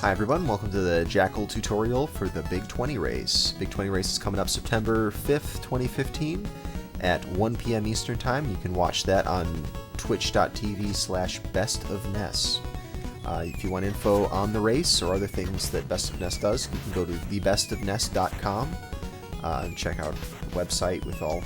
Hi everyone, welcome to the Jackal tutorial for the Big 20 race. Big 20 race is coming up September 5th, 2015 at 1 p.m. Eastern Time. You can watch that on twitch.tv/bestofness. If you want info on the race or other things that Best of Ness does, you can go to thebestofness.com and check out the website with all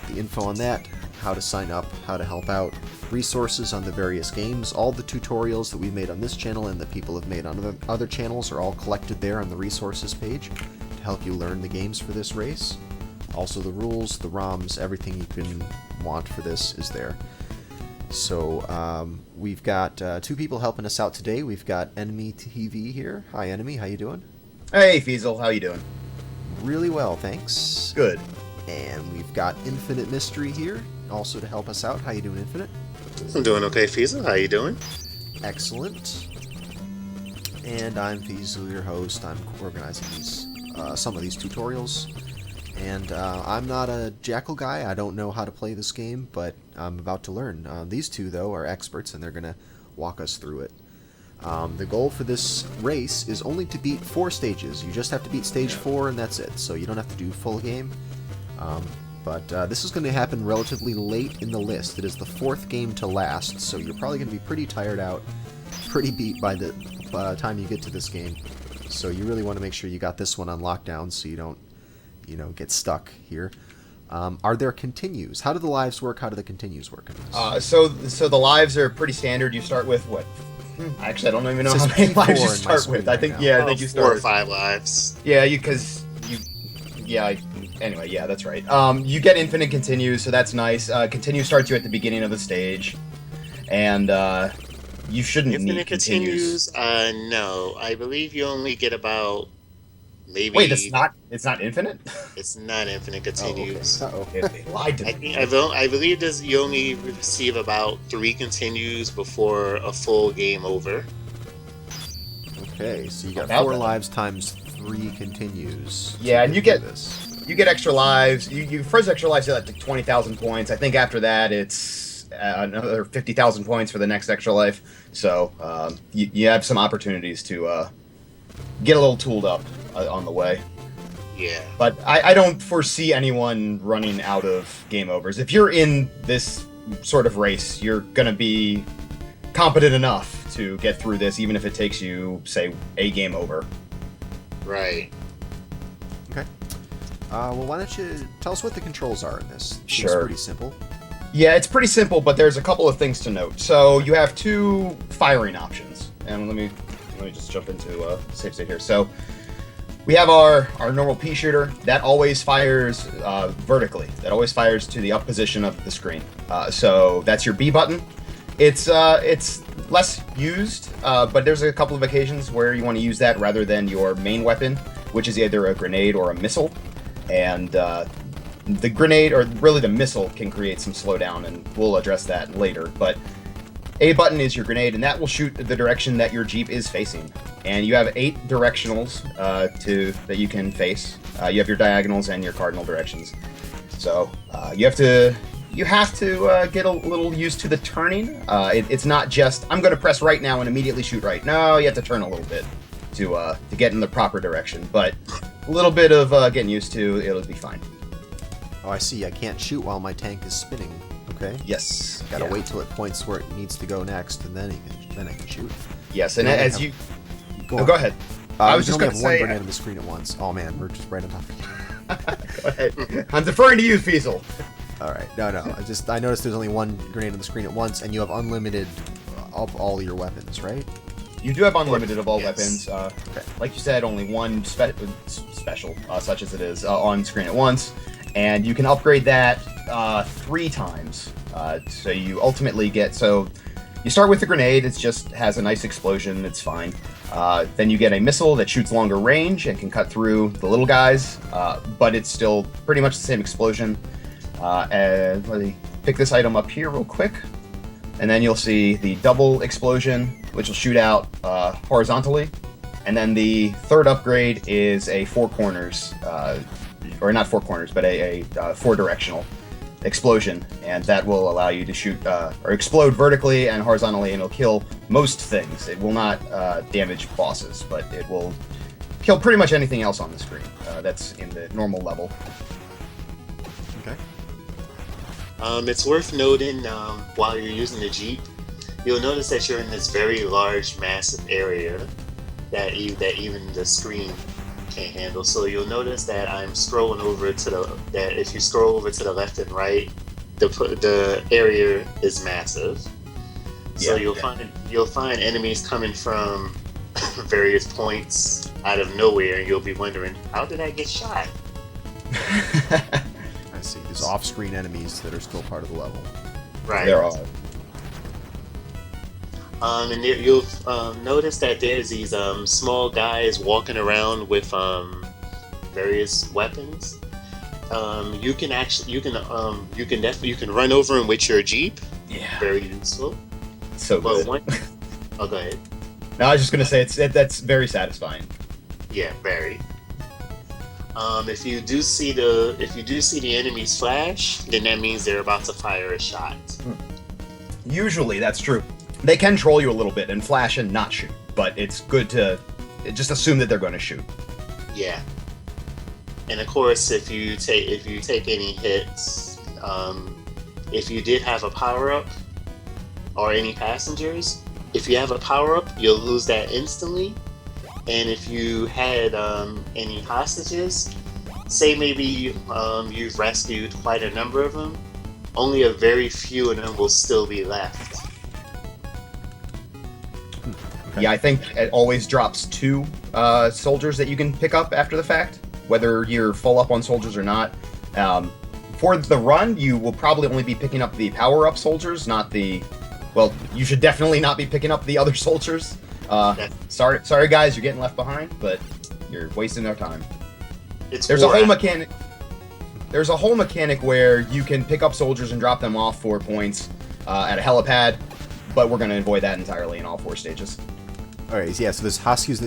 the info on that, how to sign up, how to help out, resources on the various games. All the tutorials that we've made on this channel and that people have made on other channels are all collected there on the resources page to help you learn the games for this race. Also the rules, the ROMs, everything you can want for this is there. So we've got two people helping us out today. We've got NMEtv here. Hi Enemy, how you doing? Hey Fiesel, how you doing? Really well, thanks. Good. And we've got InfiniteMystery here, also to help us out. How you doing, Infinite? I'm doing okay, Fiesel. How you doing? Excellent. And I'm Fiesel, your host. I'm organizing these some of these tutorials. And I'm not a Jackal guy. I don't know how to play this game, but I'm about to learn. These two, though, are experts, and they're going to walk us through it. The goal for this race is only to beat 4 stages. You just have to beat stage 4, and that's it. So you don't have to do full game. But this is going to happen relatively late in the list. It is the 4th game to last, so you're probably going to be pretty tired out, pretty beat by the time you get to this game. So you really want to make sure you got this one on lockdown so you don't, get stuck here. Are there continues? How do the lives work? How do the continues work in this? So the lives are pretty standard. You start with what? Actually, I don't even know how many lives you start with. I think I think you start 4 or 5 lives. Yeah, Anyway, yeah, that's right. You get infinite continues, so that's nice. Continue starts you at the beginning of the stage, and you shouldn't need continues. No, I believe you only get about maybe. Wait, it's not infinite. It's not infinite continues. Oh, okay. They lied to me. I believe you only receive about 3 continues before a full game over. Okay, so you got 4 lives times 3 continues. Yeah, and you get extra lives. You first extra lives at like 20,000 points. I think after that it's another 50,000 points for the next extra life. So you have some opportunities to get a little tooled up on the way. Yeah. But I don't foresee anyone running out of game overs. If you're in this sort of race, you're going to be competent enough to get through this, even if it takes you, say, a game over. Right. Okay. Well, why don't you tell us what the controls are in this? Sure. It's pretty simple. Yeah, it's pretty simple, but there's a couple of things to note. So you have 2 firing options, and let me just jump into save state here. So we have our normal pea shooter that always fires vertically. That always fires to the up position of the screen. So that's your B button. It's less used, but there's a couple of occasions where you want to use that rather than your main weapon, which is either a grenade or a missile. And the grenade, or really the missile, can create some slowdown, and we'll address that later. But A button is your grenade, and that will shoot the direction that your Jeep is facing. And you have 8 directionals that you can face. You have your diagonals and your cardinal directions. So you have to get a little used to the turning. It's not just, I'm going to press right now and immediately shoot right. No, you have to turn a little bit to get in the proper direction. But a little bit of getting used to, it'll be fine. Oh, I see. I can't shoot while my tank is spinning. Okay. Yes. Gotta wait till it points where it needs to go next, and then I can shoot. Yes, and as you... Go ahead. I was just going to say... one grenade on the screen at once. Oh, man, we're just right on top of you. Go ahead. I'm deferring to you, Fiesel. Alright, no. I noticed there's only 1 grenade on the screen at once, and you have unlimited of all your weapons, right? You do have unlimited of all Yes. weapons. Okay. Like you said, only 1 special, such as it is, on screen at once. And you can upgrade that 3 times. So you ultimately get... So you start with the grenade. It just has a nice explosion. It's fine. Then you get a missile that shoots longer range and can cut through the little guys. But it's still pretty much the same explosion. And let me pick this item up here real quick. And then you'll see the double explosion, which will shoot out horizontally. And then the 3rd upgrade is a 4 corners, or not 4 corners, but a 4 directional explosion, and that will allow you to shoot or explode vertically and horizontally, and it'll kill most things. It will not damage bosses, but it will kill pretty much anything else on the screen that's in the normal level. Okay. It's worth noting while you're using the Jeep, you'll notice that you're in this very large, massive area that even the screen can't handle. So you'll notice that I'm scrolling over to that if you scroll over to the left and right, the area is massive. So you'll find enemies coming from various points out of nowhere, and you'll be wondering, how did I get shot? I see. There's off-screen enemies that are still part of the level. Right. There are. And you'll notice that there's these small guys walking around with various weapons. You can run over them with your Jeep. Yeah. Very useful. So good. Oh, go ahead. No, I was just gonna say that's very satisfying. Yeah, very. If you do see the enemies flash, then that means they're about to fire a shot. Usually, that's true. They can troll you a little bit and flash and not shoot, but it's good to just assume that they're going to shoot. Yeah. And of course, if you take any hits, if you did have a power up or any passengers, if you have a power up, you'll lose that instantly. And if you had any hostages, say maybe you've rescued quite a number of them, only a very few of them will still be left. Okay. Yeah, I think it always drops 2 soldiers that you can pick up after the fact, whether you're full up on soldiers or not. For the run, you will probably only be picking up the power-up soldiers, not the... Well, you should definitely not be picking up the other soldiers. Sorry guys, you're getting left behind, but you're wasting our time. There's a whole mechanic. There's a whole mechanic where you can pick up soldiers and drop them off 4 points at a helipad, but we're going to avoid that entirely in all 4 stages. All right, yeah. So there's hostages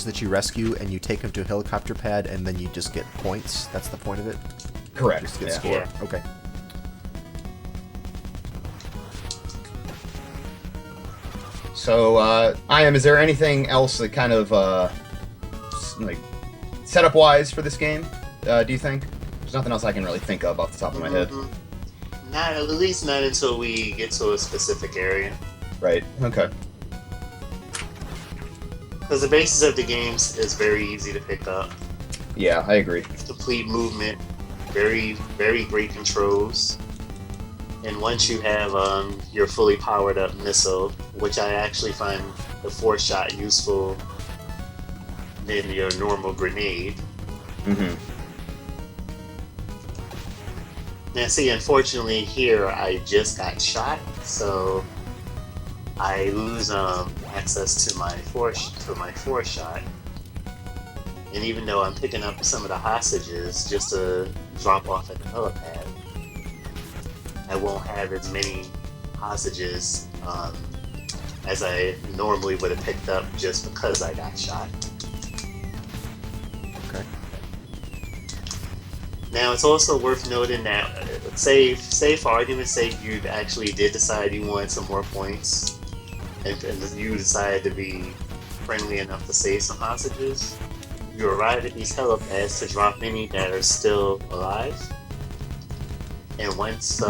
that you rescue, and you take them to a helicopter pad, and then you just get points. That's the point of it. Correct. Just get Yeah. score. Yeah. Okay. So, is there anything else that kind of, like, setup-wise for this game, do you think? There's nothing else I can really think of off the top of my head. Not, at least not until we get to a specific area. Right, okay. Because the basis of the games is very easy to pick up. Yeah, I agree. Complete movement, very, very great controls. And once you have your fully powered up missile, which I actually find the 4-shot useful than your normal grenade. Mm-hmm. Now see, unfortunately here I just got shot, so I lose access to my 4-shot. And even though I'm picking up some of the hostages just to drop off at the helipad, I won't have as many hostages as I normally would have picked up just because I got shot. Okay. Now it's also worth noting that, say for argument's sake, you actually did decide you wanted some more points, and you decided to be friendly enough to save some hostages. You arrive at these helipads to drop any that are still alive, and once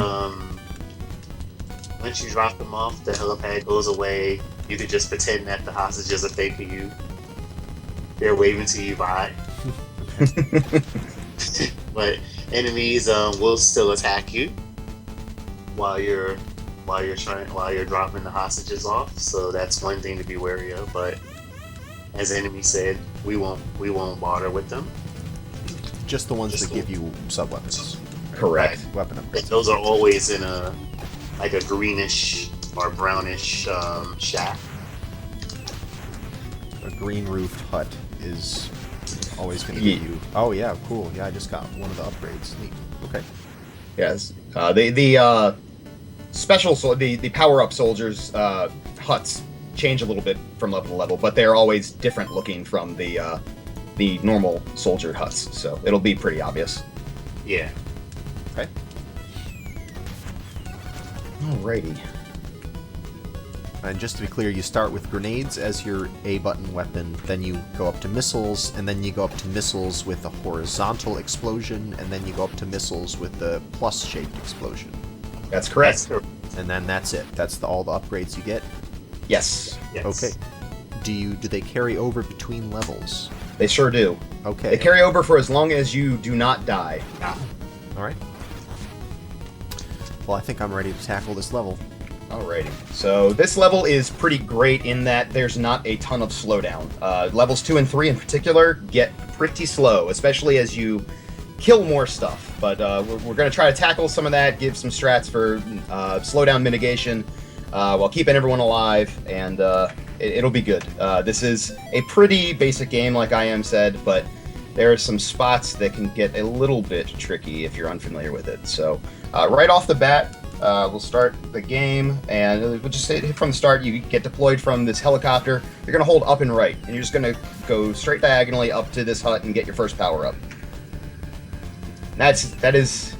you drop them off, the helipad goes away. You can just pretend that the hostages are thanking you. They're waving to you bye. But enemies will still attack you while you're dropping the hostages off. So that's one thing to be wary of. But as enemy said, we won't bother with them. Just the ones that give you sub-weapons. Correct. Weapon upgrades. Those are always in a greenish or brownish shack. A green roofed hut is always going to give you. Oh yeah, cool. Yeah, I just got one of the upgrades. Neat. Okay. Yes. The power up soldiers huts change a little bit from level to level, but they're always different looking from the normal soldier huts. So it'll be pretty obvious. Yeah. Okay. Alrighty. And just to be clear, you start with grenades as your A button weapon, then you go up to missiles, and then you go up to missiles with a horizontal explosion, and then you go up to missiles with the plus-shaped explosion. That's correct. And then that's it. That's all the upgrades you get? Yes. Okay. Do they carry over between levels? They sure do. Okay. They carry over for as long as you do not die. Alright. Well, I think I'm ready to tackle this level. Alrighty. So this level is pretty great in that there's not a ton of slowdown. Levels 2 and 3 in particular get pretty slow, especially as you kill more stuff. But we're going to try to tackle some of that, give some strats for slowdown mitigation while keeping everyone alive, and it'll be good. This is a pretty basic game, like I am said, but there are some spots that can get a little bit tricky if you're unfamiliar with it. So right off the bat, we'll start the game, and we'll just say from the start, you get deployed from this helicopter. You're going to hold up and right, and you're just going to go straight diagonally up to this hut and get your first power-up. That is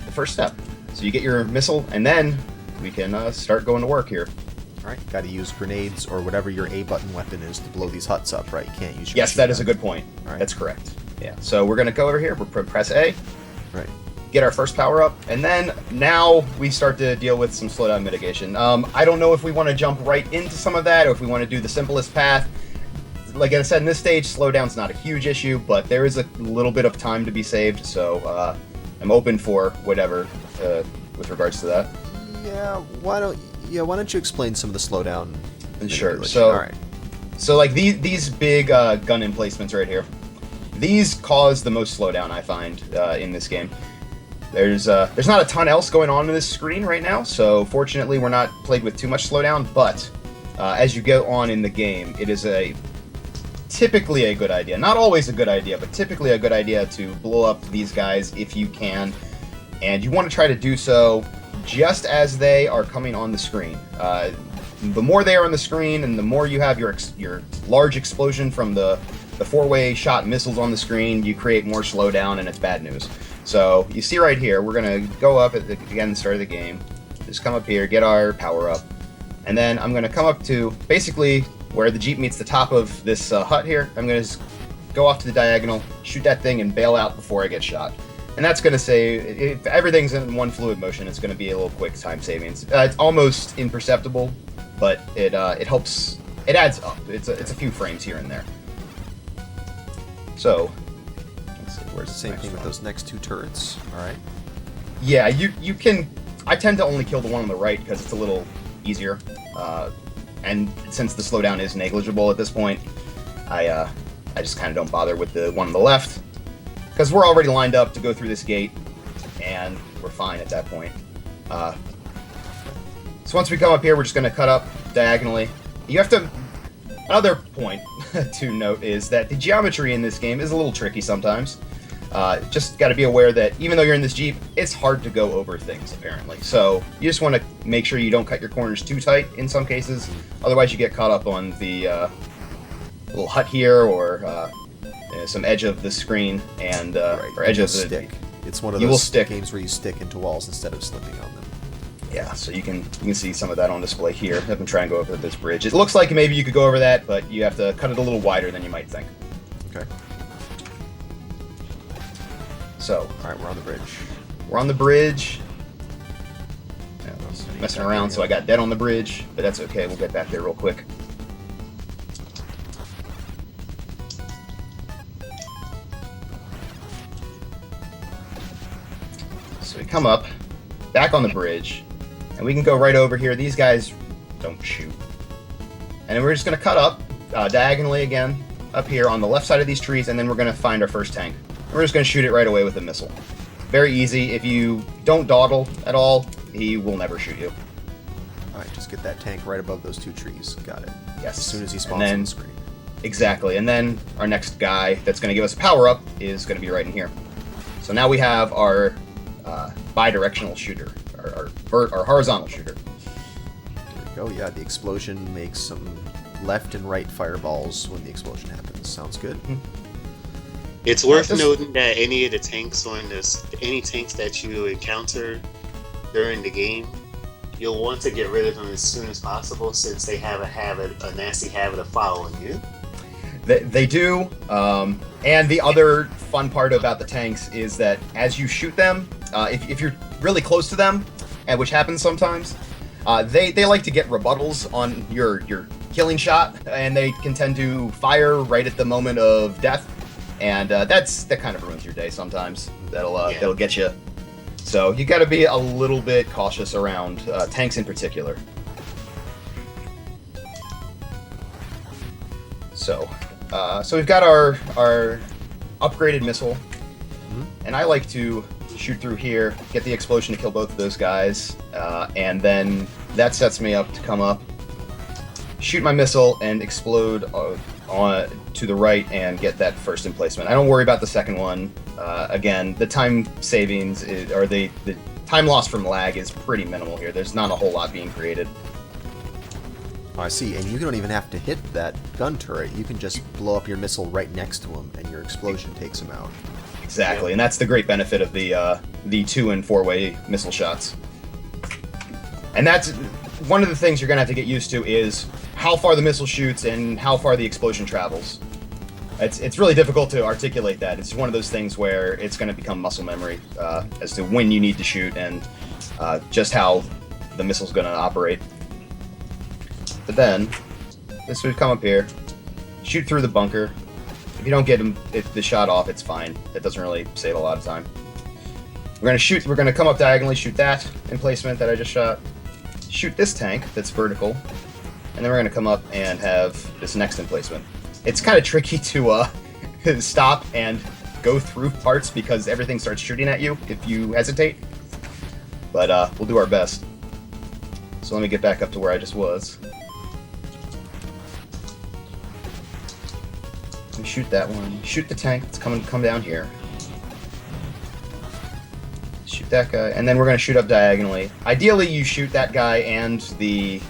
the first step. So you get your missile, and then we can start going to work here. Alright, got to use grenades or whatever your A button weapon is to blow these huts up, right? You can't use your Yes, that is a good point. Right. That's correct. Yeah, so we're going to go over here. We'll press A. Right. Get our first power up, and then now we start to deal with some slowdown mitigation. I don't know if we want to jump right into some of that or if we want to do the simplest path. Like I said, in this stage, slowdown's not a huge issue, but there is a little bit of time to be saved, so I'm open for whatever with regards to that. Yeah, why don't you explain some of the slowdown? Sure. So, all right. So like these big gun emplacements right here, these cause the most slowdown I find in this game. There's not a ton else going on this screen right now, so fortunately we're not played with too much slowdown, but as you go on in the game, it is typically a good idea. Not always a good idea, but typically a good idea to blow up these guys if you can, and you want to try to do so just as they are coming on the screen. The more they are on the screen and the more you have your large explosion from the four-way shot missiles on the screen, you create more slowdown, and it's bad news. So you see right here, we're going to go up at the start of the game, just come up here, get our power up, and then I'm going to come up to basically where the Jeep meets the top of this hut here. I'm going to just go off to the diagonal, shoot that thing, and bail out before I get shot. And that's going to save, if everything's in one fluid motion, it's going to be a little quick time savings. It's almost imperceptible, but it helps, it adds up. It's a few frames here and there. So, let's see, where's the Same next thing with one? those next two turrets. All right. Yeah, you can. I tend to only kill the one on the right because it's a little easier, and since the slowdown is negligible at this point, I just kind of don't bother with the one on the left because we're already lined up to go through this gate, and we're fine at that point. So once we come up here, we're just going to cut up diagonally. You have to. Another point to note is that the geometry in this game is a little tricky sometimes. Just got to be aware that even though you're in this Jeep, it's hard to go over things, apparently. So you just want to make sure you don't cut your corners too tight in some cases. Otherwise, you get caught up on the little hut here or some edge of the screen and or edge of the stick. It's one of you will those stick. games where you stick into walls instead of slipping on them. Yeah, so you can see some of that on display here. Have them try and go over this bridge. It looks like maybe you could go over that, but you have to cut it a little wider than you might think. Okay. So, All right, we're on the bridge. we're on the bridge. Yeah, I was messing around, so I got dead on the bridge, but that's okay. We'll get back there real quick. So we come up, back on the bridge, and we can go right over here. These guys don't shoot. And then we're just going to cut up diagonally again, up here on the left side of these trees, and then we're going to find our first tank. And we're just going to shoot it right away with a missile. Very easy. If you don't dawdle at all, he will never shoot you. All right, just get that tank right above those two trees. Got it. Yes. As soon as he And spawns then- on the screen. Exactly. And then our next guy that's going to give us a power-up is going to be right in here. So now we have our bi-directional shooter, our horizontal shooter. There we go. Yeah, the explosion makes some left and right fireballs when the explosion happens. Sounds good. It's worth this- noting that any of the tanks on this, any tanks that you encounter during the game, you'll want to get rid of them as soon as possible since they have a nasty habit of following you. They do. And the other fun part about the tanks is that as you shoot them, if you're really close to them, and which happens sometimes, they like to get rebuttals on your killing shot, and they can tend to fire right at the moment of death, and that kind of ruins your day sometimes. That'll get you. So you got to be a little bit cautious around tanks in particular. So we've got our upgraded missile, and I like to shoot through here, get the explosion to kill both of those guys, and then that sets me up to come up, shoot my missile, and explode on to the right and get that first emplacement. I don't worry about the second one. Again, the time savings or the time loss from lag is pretty minimal here. There's not a whole lot being created. Oh, I see, and you don't even have to hit that gun turret. You can just blow up your missile right next to him, and your explosion takes him out. Exactly, and that's the great benefit of the 2- and 4-way missile shots. And that's one of the things you're going to have to get used to is how far the missile shoots and how far the explosion travels. It's really difficult to articulate that. It's one of those things where it's going to become muscle memory as to when you need to shoot and just how the missile's going to operate. But then, this would come up here, shoot through the bunker. If you don't get the shot off, it's fine. It doesn't really save a lot of time. We're gonna come up diagonally, shoot that emplacement that I just shot, shoot this tank that's vertical, and then we're gonna come up and have this next emplacement. It's kind of tricky to stop and go through parts because everything starts shooting at you if you hesitate. But we'll do our best. So let me get back up to where I just was. Shoot that one. Shoot the tank that's come down here. Shoot that guy, and then we're gonna shoot up diagonally. Ideally, you shoot that guy and the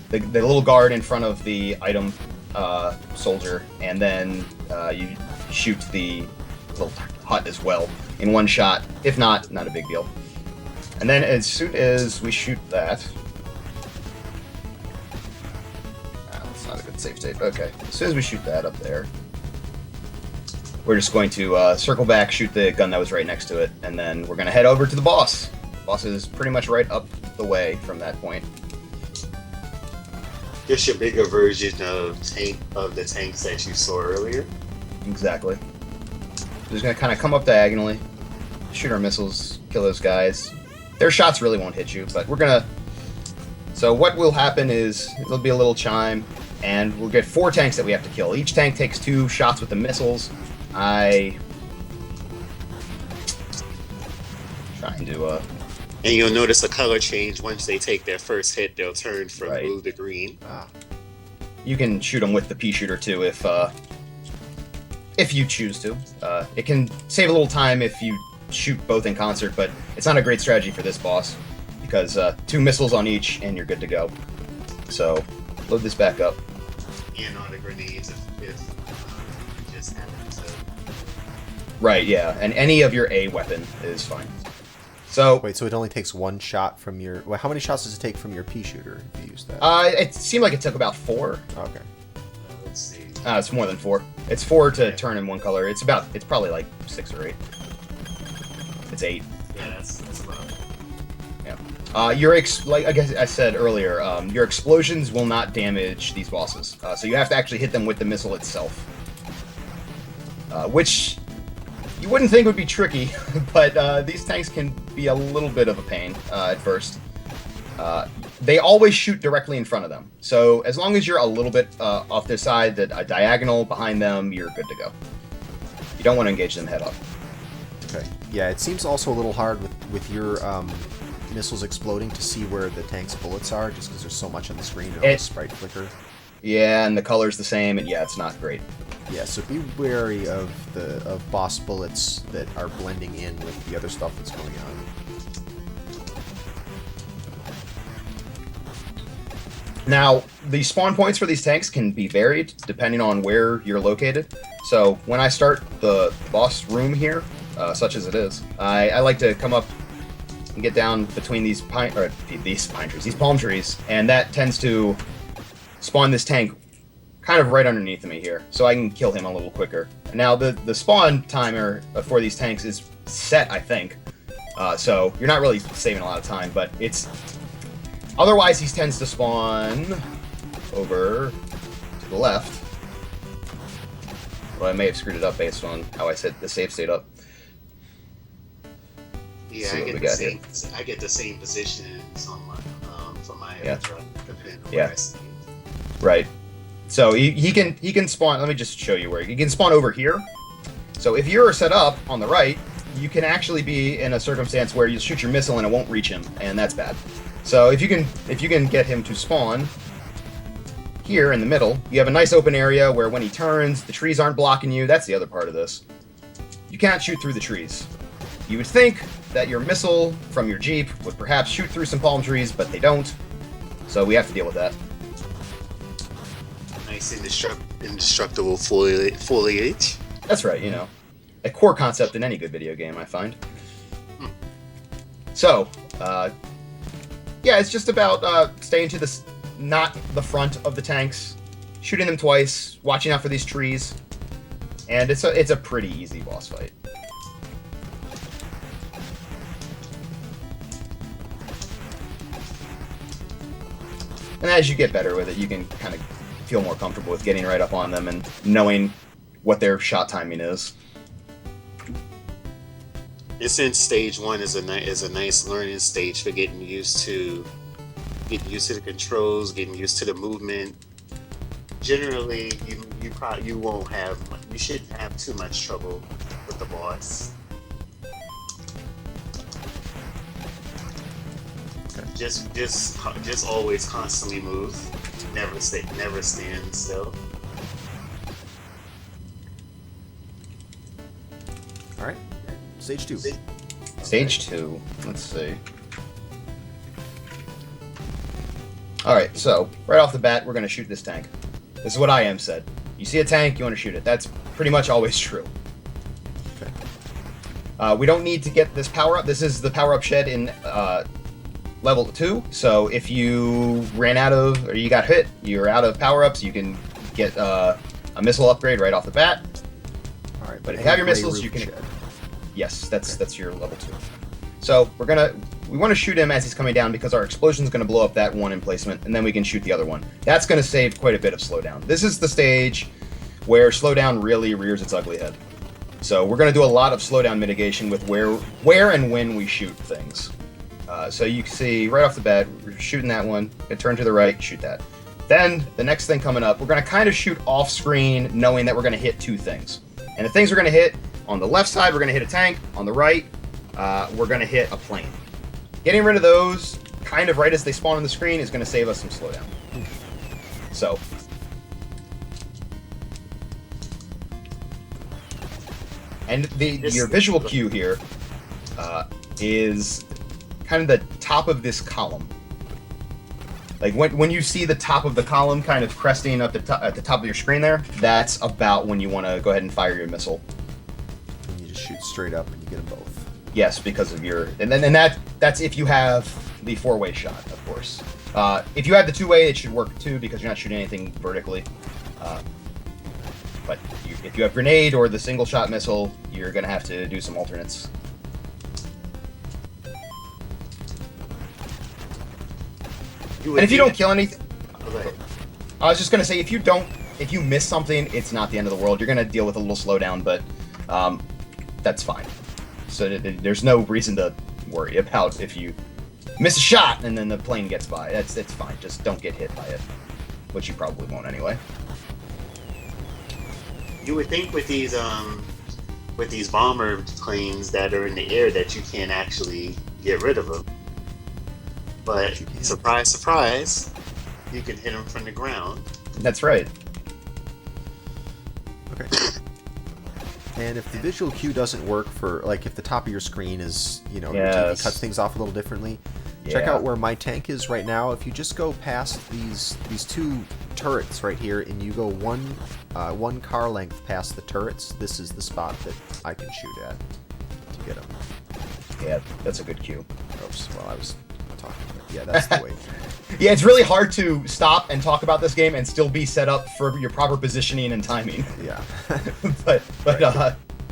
little guard in front of the item soldier, and then you shoot the little hut as well in one shot. If not, not a big deal. And then as soon as we shoot that, that's not a good save state. Okay, as soon as we shoot that up there. We're just going to circle back, shoot the gun that was right next to it, and then we're going to head over to the boss. The boss is pretty much right up the way from that point. Just your bigger version of the tanks that you saw earlier. Exactly. We're just going to kind of come up diagonally, shoot our missiles, kill those guys. Their shots really won't hit you, but we're going to... So what will happen is, there'll be a little chime, and we'll get 4 tanks that we have to kill. Each tank takes 2 shots with the missiles. Trying to And you'll notice a color change once they take their first hit. They'll turn from blue to green. You can shoot them with the pea shooter too if you choose to. It can save a little time if you shoot both in concert, but it's not a great strategy for this boss because 2 missiles on each and you're good to go. So load this back up. And all the grenades if you just happen to. Right, yeah, and any of your A weapon is fine. So wait, so it only takes 1 shot from your... Well, how many shots does it take from your pea shooter if you use that? It seemed like it took about 4. Okay. Let's see. It's more than 4. It's 4 to turn in one color. It's probably like 6 or 8. It's 8. Yeah, that's about it. Yeah. Like I guess I said earlier, your explosions will not damage these bosses. So you have to actually hit them with the missile itself. Which you wouldn't think would be tricky, but these tanks can be a little bit of a pain at first. They always shoot directly in front of them. So as long as you're a little bit off their side, a diagonal behind them, you're good to go. You don't want to engage them head up. Okay. Yeah, it seems also a little hard with your missiles exploding to see where the tank's bullets are, just because there's so much on the screen and all the sprite flicker. Yeah, and the color's the same, and yeah, it's not great. Yeah, so be wary of boss bullets that are blending in with the other stuff that's going on. Now, the spawn points for these tanks can be varied depending on where you're located. So when I start the boss room here, such as it is, I like to come up and get down between these palm trees, and that tends to spawn this tank kind of right underneath me here, so I can kill him a little quicker. Now, the spawn timer for these tanks is set, I think, so you're not really saving a lot of time, but it's... Otherwise, he tends to spawn over to the left. Well, I may have screwed it up based on how I set the save state up. Yeah, I get the same positions on my for my truck, depending on where I see it. Right. So he can spawn. Let me just show you where he can spawn over here. So if you're set up on the right, you can actually be in a circumstance where you shoot your missile and it won't reach him, and that's bad. So if you can get him to spawn here in the middle, you have a nice open area where when he turns, the trees aren't blocking you. That's the other part of this. You can't shoot through the trees. You would think that your missile from your Jeep would perhaps shoot through some palm trees, but they don't. So we have to deal with that. Nice indestructible foliage. That's right, you know. A core concept in any good video game, I find. So, yeah, it's just about staying to not the front of the tanks, shooting them twice, watching out for these trees, and it's a pretty easy boss fight. And as you get better with it, you can kind of feel more comfortable with getting right up on them and knowing what their shot timing is. Since stage 1 is a nice learning stage for getting used to the controls, getting used to the movement. Generally, you shouldn't have too much trouble with the boss. Just always constantly move. Never stand still. All right, stage 2. Stage 2. Let's see. All right, so right off the bat, we're gonna shoot this tank. This is what I am said. You see a tank, you want to shoot it. That's pretty much always true. Okay. We don't need to get this power up. This is the power up shed in level 2. So if you ran out of, or you got hit, you're out of power ups, you can get a missile upgrade right off the bat. All right, but if you have your missiles, you can. Shed. Yes, that's your level 2. So we want to shoot him as he's coming down because our explosion's going to blow up that one emplacement, and then we can shoot the other one. That's going to save quite a bit of slowdown. This is the stage where slowdown really rears its ugly head. So we're going to do a lot of slowdown mitigation with where and when we shoot things. So you can see right off the bat, we're shooting that one, and turn to the right, shoot that. Then the next thing coming up, we're going to kind of shoot off screen, knowing that we're going to hit 2 things. And the things we're going to hit, on the left side, we're going to hit a tank. On the right, we're going to hit a plane. Getting rid of those, kind of right as they spawn on the screen, is going to save us some slowdown. So. And your visual cue here is kind of the top of this column. Like when you see the top of the column kind of cresting up at the top of your screen there, that's about when you want to go ahead and fire your missile. And you just shoot straight up and you get them both. Yes, because of your... And that's if you have the 4-way shot, of course. If you have the 2-way, it should work too, because you're not shooting anything vertically. But if you have grenade or the single-shot missile, you're going to have to do some alternates. And if you don't kill anything... Okay. I was just going to say, if you miss something, it's not the end of the world. You're going to deal with a little slowdown, but that's fine. So there's no reason to worry about if you miss a shot and then the plane gets by. It's fine. Just don't get hit by it, which you probably won't anyway. You would think with these bomber planes that are in the air that you can't actually get rid of them. But surprise, surprise, you can hit them from the ground. That's right. Okay. And if the visual cue doesn't work for, like, if the top of your screen is, your TV cuts things off a little differently, check out where my tank is right now. If you just go past these 2 turrets right here, and you go one car length past the turrets, this is the spot that I can shoot at to get them. Yeah, that's a good cue. Oops, well, I was talking. Yeah, that's the way. Yeah, it's really hard to stop and talk about this game and still be set up for your proper positioning and timing. Yeah. but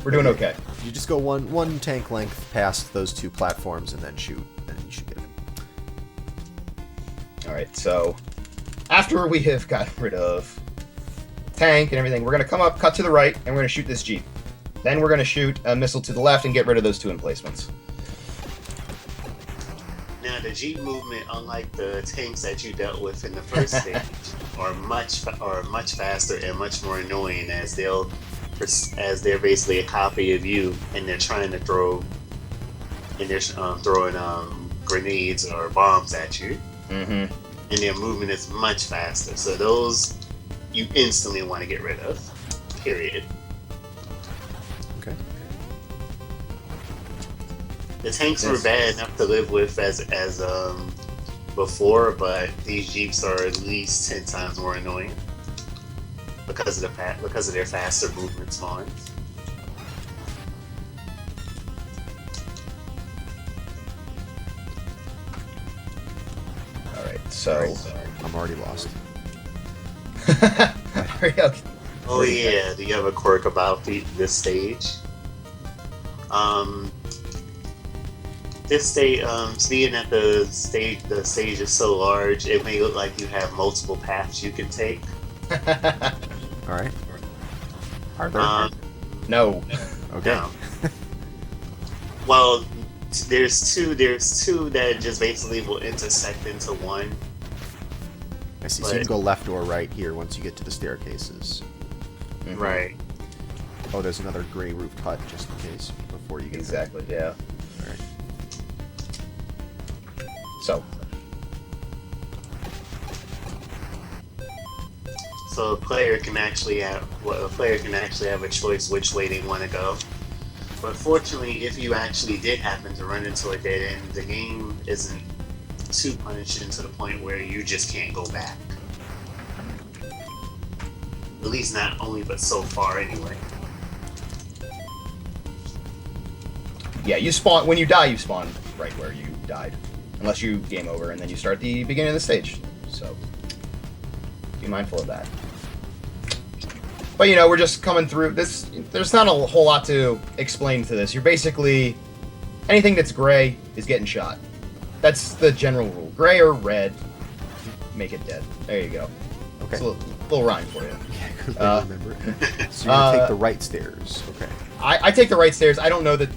we're doing okay. You just go one tank length past those two platforms and then shoot, and you should get it. Alright, so after we have gotten rid of tank and everything, we're going to come up, cut to the right, and we're going to shoot this Jeep. Then we're going to shoot a missile to the left and get rid of those two emplacements. Now, the Jeep movement, unlike the tanks that you dealt with in the first stage, are much faster and much more annoying, as they're basically a copy of you, and they're trying to throw, and they're throwing grenades or bombs at you. Mm-hmm. And their movement is much faster. So those you instantly want to get rid of. Period. Okay. The tanks were bad enough to live with as before, but these Jeeps are at least 10 times more annoying because of their faster movement spawns. Alright, so... I'm already lost. Oh yeah, do you have a quirk about this stage? This stage, seeing that the stage is so large, it may look like you have multiple paths you can take. Alright. Are there? No. Okay. No. Well, there's two that just basically will intersect into one. I see. So you can go left or right here once you get to the staircases. Mm-hmm. Right. Oh, there's another gray roofed hut just in case before you get Exactly, yeah. All right. So a player can actually have a choice which way they want to go. But fortunately, if you actually did happen to run into a dead end, the game isn't too punishing to the point where you just can't go back. At least not only, but so far anyway. Yeah, you spawn when you die. You spawn right where you died, unless you game over and then you start the beginning of the stage. So be mindful of that. But you know, we're just coming through this. There's not a whole lot to explain to this. You're basically anything that's gray is getting shot. That's the general rule. Gray or red, make it dead. There you go. Okay. It's a little rhyme for you. Yeah, because I remember it. So you're gonna take the right stairs. Okay. I take the right stairs. I don't know that.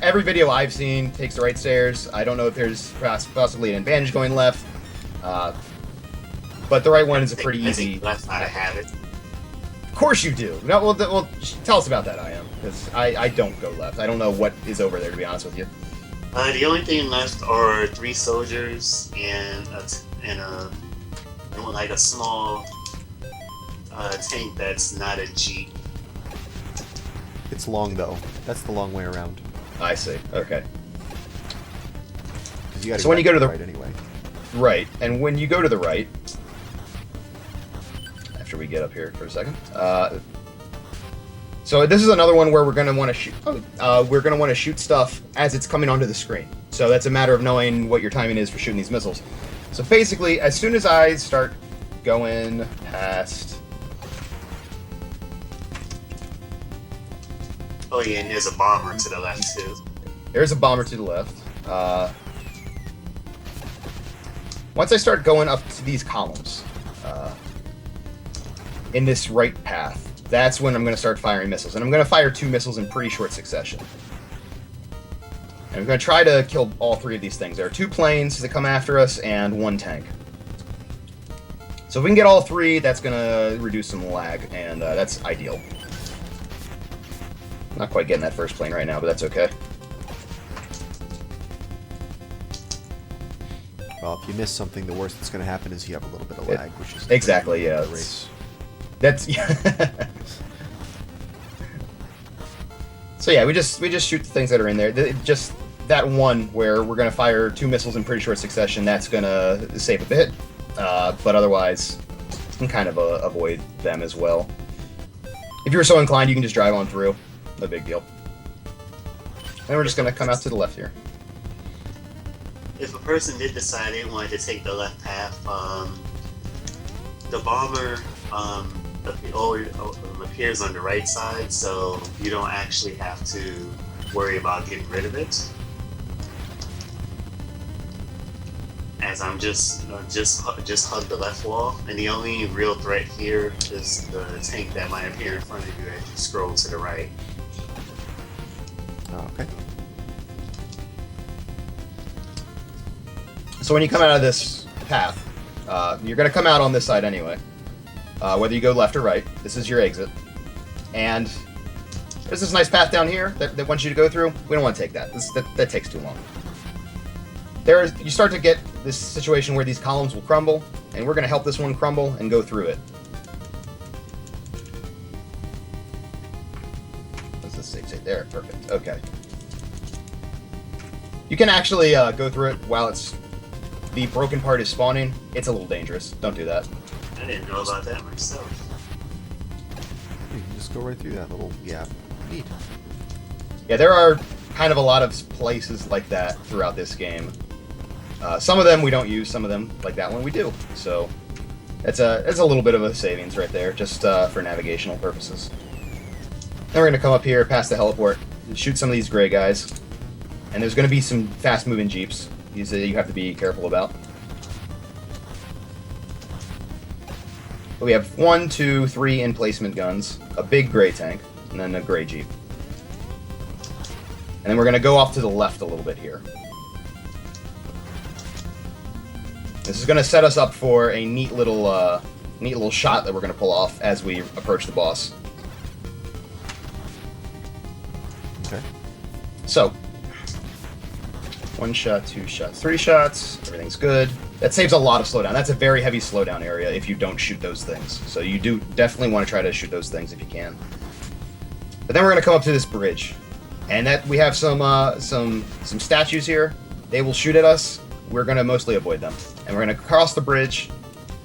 Every video I've seen takes the right stairs. I don't know if there's possibly an advantage going left. But the right one is a pretty easy. That's not a habit. Of course you do. No, well, tell us about that, because I don't go left. I don't know what is over there, to be honest with you. The only thing left are 3 soldiers and a small tank that's not a Jeep. It's long though. That's the long way around. I see. Okay. You gotta so when you go to the right anyway. Right, and when you go to the right, after we get up here for a second, so this is another one where we're going to want to shoot. We're going to want to shoot stuff as it's coming onto the screen. So that's a matter of knowing what your timing is for shooting these missiles. So basically, as soon as I start going past. Oh yeah, and there's a bomber to the left too. There's a bomber to the left. Once I start going up to these columns, in this right path, that's when I'm going to start firing missiles. And I'm going to fire 2 missiles in pretty short succession. And I'm going to try to kill all 3 of these things. There are 2 planes that come after us and 1 tank. So if we can get all 3, that's going to reduce some lag, and that's ideal. Not quite getting that first plane right now, but that's okay. Well, if you miss something, the worst that's going to happen is you have a little bit of lag, which is exactly, yeah. The race. That's so yeah, we just shoot the things that are in there. Just that one where we're gonna fire 2 missiles in pretty short succession. That's gonna save a bit, but otherwise, you can kind of avoid them as well. If you're so inclined, you can just drive on through. No big deal. And we're just gonna come out to the left here. if a person did decide they wanted to take the left path, the bomber appears on the right side, so you don't actually have to worry about getting rid of it. As I'm just hug the left wall, and the only real threat here is the tank that might appear in front of you as you scroll to the right. Oh, okay. So when you come out of this path, you're going to come out on this side anyway. Whether you go left or right, this is your exit. And there's this nice path down here that wants you to go through. We don't want to take that. That takes too long. You start to get this situation where these columns will crumble, and we're going to help this one crumble and go through it. What's this save there? Perfect. Okay. You can actually go through it while the broken part is spawning. It's a little dangerous. Don't do that. I didn't know about that myself. You can just go right through that little gap. Neat. Yeah, there are kind of a lot of places like that throughout this game. Some of them we don't use, some of them, like that one, we do. So it's a little bit of a savings right there, just for navigational purposes. Then we're going to come up here past the heliport, shoot some of these gray guys. And there's going to be some fast-moving jeeps. These you have to be careful about. But we have 1, 2, 3 emplacement guns, a big gray tank, and then a gray jeep. And then we're going to go off to the left a little bit here. This is going to set us up for a neat little shot that we're going to pull off as we approach the boss. Okay. So, 1 shot, 2 shots, 3 shots, everything's good. That saves a lot of slowdown. That's a very heavy slowdown area if you don't shoot those things. So you do definitely want to try to shoot those things if you can. But then we're going to come up to this bridge. And that we have some statues here. They will shoot at us. We're going to mostly avoid them. And we're going to cross the bridge.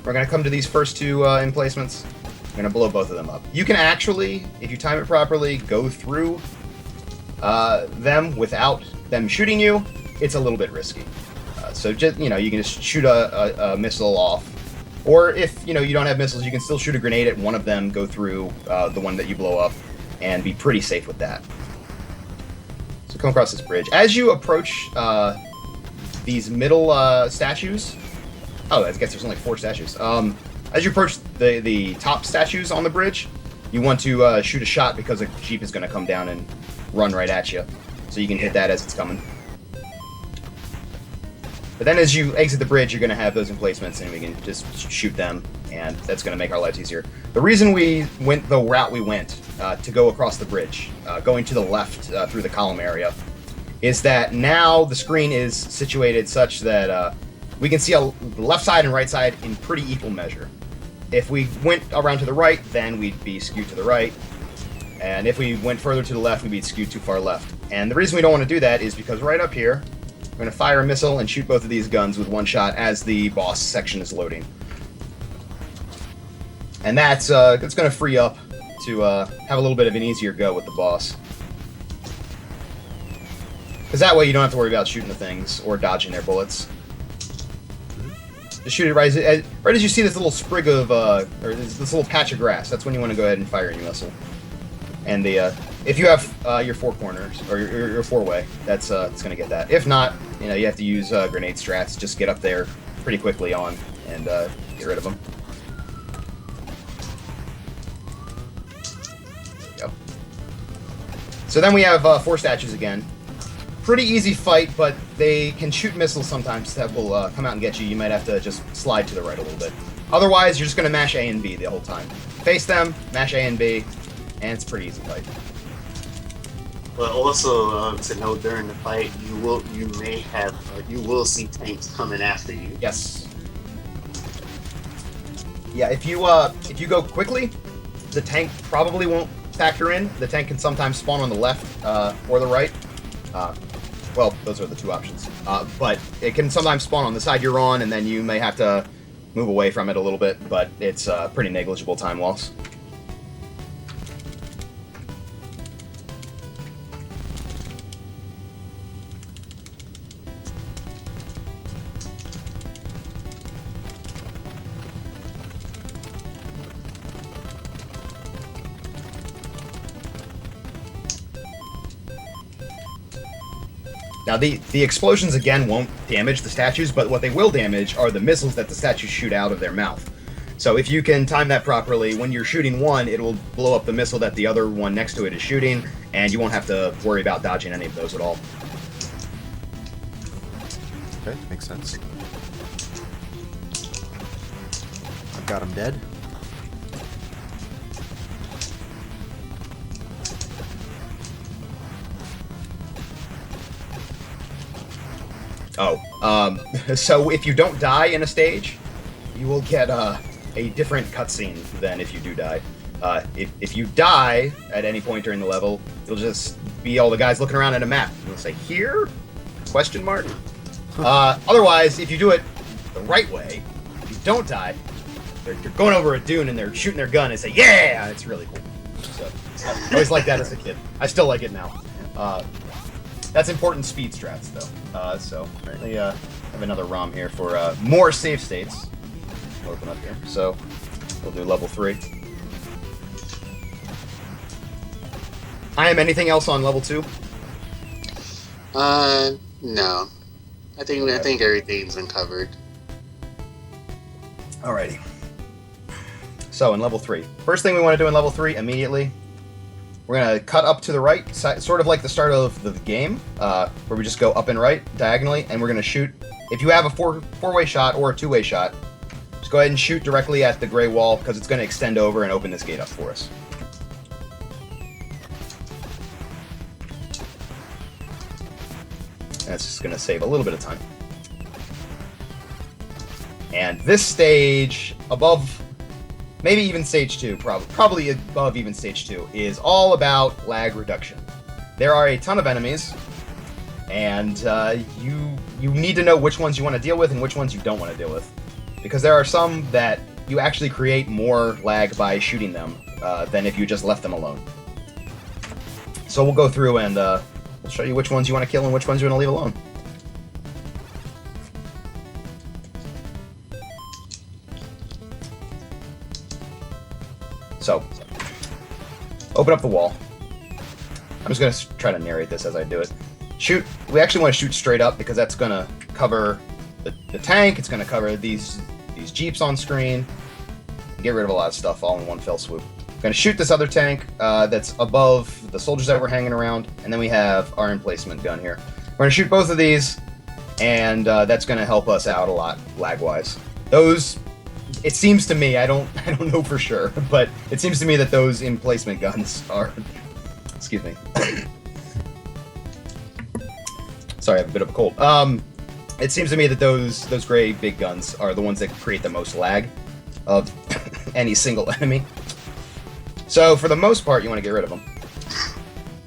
We're going to come to these first 2 emplacements. We're going to blow both of them up. You can actually, if you time it properly, go through them without them shooting you. It's a little bit risky. So just, you can just shoot a missile off. Or if, you don't have missiles, you can still shoot a grenade at one of them, go through the one that you blow up, and be pretty safe with that. So come across this bridge. As you approach these middle statues... Oh, I guess there's only 4 statues. As you approach the top statues on the bridge, you want to shoot a shot because a jeep is going to come down and run right at you. So you can hit that as it's coming. But then as you exit the bridge, you're going to have those emplacements, and we can just shoot them, and that's going to make our lives easier. The reason we went the route we went to go across the bridge, going to the left through the column area, is that now the screen is situated such that we can see the left side and right side in pretty equal measure. If we went around to the right, then we'd be skewed to the right, and if we went further to the left, we'd be skewed too far left. And the reason we don't want to do that is because right up here, we're going to fire a missile and shoot both of these guns with 1 shot as the boss section is loading. And that's going to free up to have a little bit of an easier go with the boss. Because that way you don't have to worry about shooting the things or dodging their bullets. Just shoot it right as you see this little sprig of, or this little patch of grass. That's when you want to go ahead and fire your missile. And if you have your 4 corners, or your 4-way, it's going to get that. If not, you have to use grenade strats. Just get up there pretty quickly on and get rid of them. Yep. So then we have 4 statues again. Pretty easy fight, but they can shoot missiles sometimes that will come out and get you. You might have to just slide to the right a little bit. Otherwise, you're just going to mash A and B the whole time. Face them, mash A and B, and it's a pretty easy fight. But also to note, during the fight, you will see tanks coming after you. Yes. Yeah, if you go quickly, the tank probably won't factor in. The tank can sometimes spawn on the left or the right. Well, those are the 2 options. But it can sometimes spawn on the side you're on, and then you may have to move away from it a little bit, but it's pretty negligible time loss. Now, the explosions, again, won't damage the statues, but what they will damage are the missiles that the statues shoot out of their mouth. So if you can time that properly, when you're shooting one, it will blow up the missile that the other one next to it is shooting, and you won't have to worry about dodging any of those at all. Okay, makes sense. I've got him dead. Oh, so if you don't die in a stage, you will get a different cutscene than if you do die. If you die at any point during the level, it'll just be all the guys looking around at a map. And they'll say, "Here?" Question mark. Otherwise, if you do it the right way, if you don't die, you're going over a dune and they're shooting their gun and say, "Yeah!" It's really cool. So, I always liked that as a kid. I still like it now. That's important speed strats, though. So, apparently, have another ROM here for more save states. We'll open up here. So, we'll do level 3. I am anything else on level 2? No. I think everything's been covered. Alrighty. So, in level 3. First thing we want to do in level 3, immediately, we're going to cut up to the right, sort of like the start of the game, where we just go up and right, diagonally, and we're going to shoot. If you have a four-way shot or a two-way shot, just go ahead and shoot directly at the gray wall, because it's going to extend over and open this gate up for us. And it's just going to save a little bit of time. And this stage, above... maybe even stage 2, probably above even stage 2, is all about lag reduction. There are a ton of enemies, and you need to know which ones you want to deal with and which ones you don't want to deal with. Because there are some that you actually create more lag by shooting them than if you just left them alone. So we'll go through and we'll show you which ones you want to kill and which ones you want to leave alone. So, open up the wall. I'm just going to try to narrate this as I do it. Shoot. We actually want to shoot straight up because that's going to cover the tank. It's going to cover these jeeps on screen. Get rid of a lot of stuff all in one fell swoop. I'm going to shoot this other tank that's above the soldiers that were hanging around. And then we have our emplacement gun here. We're going to shoot both of these, and that's going to help us out a lot lag-wise. Those... it seems to me, I don't know for sure, but it seems to me that those emplacement guns are... excuse me. Sorry, I have a bit of a cold. It seems to me that those gray big guns are the ones that create the most lag of any single enemy. So, for the most part, you want to get rid of them.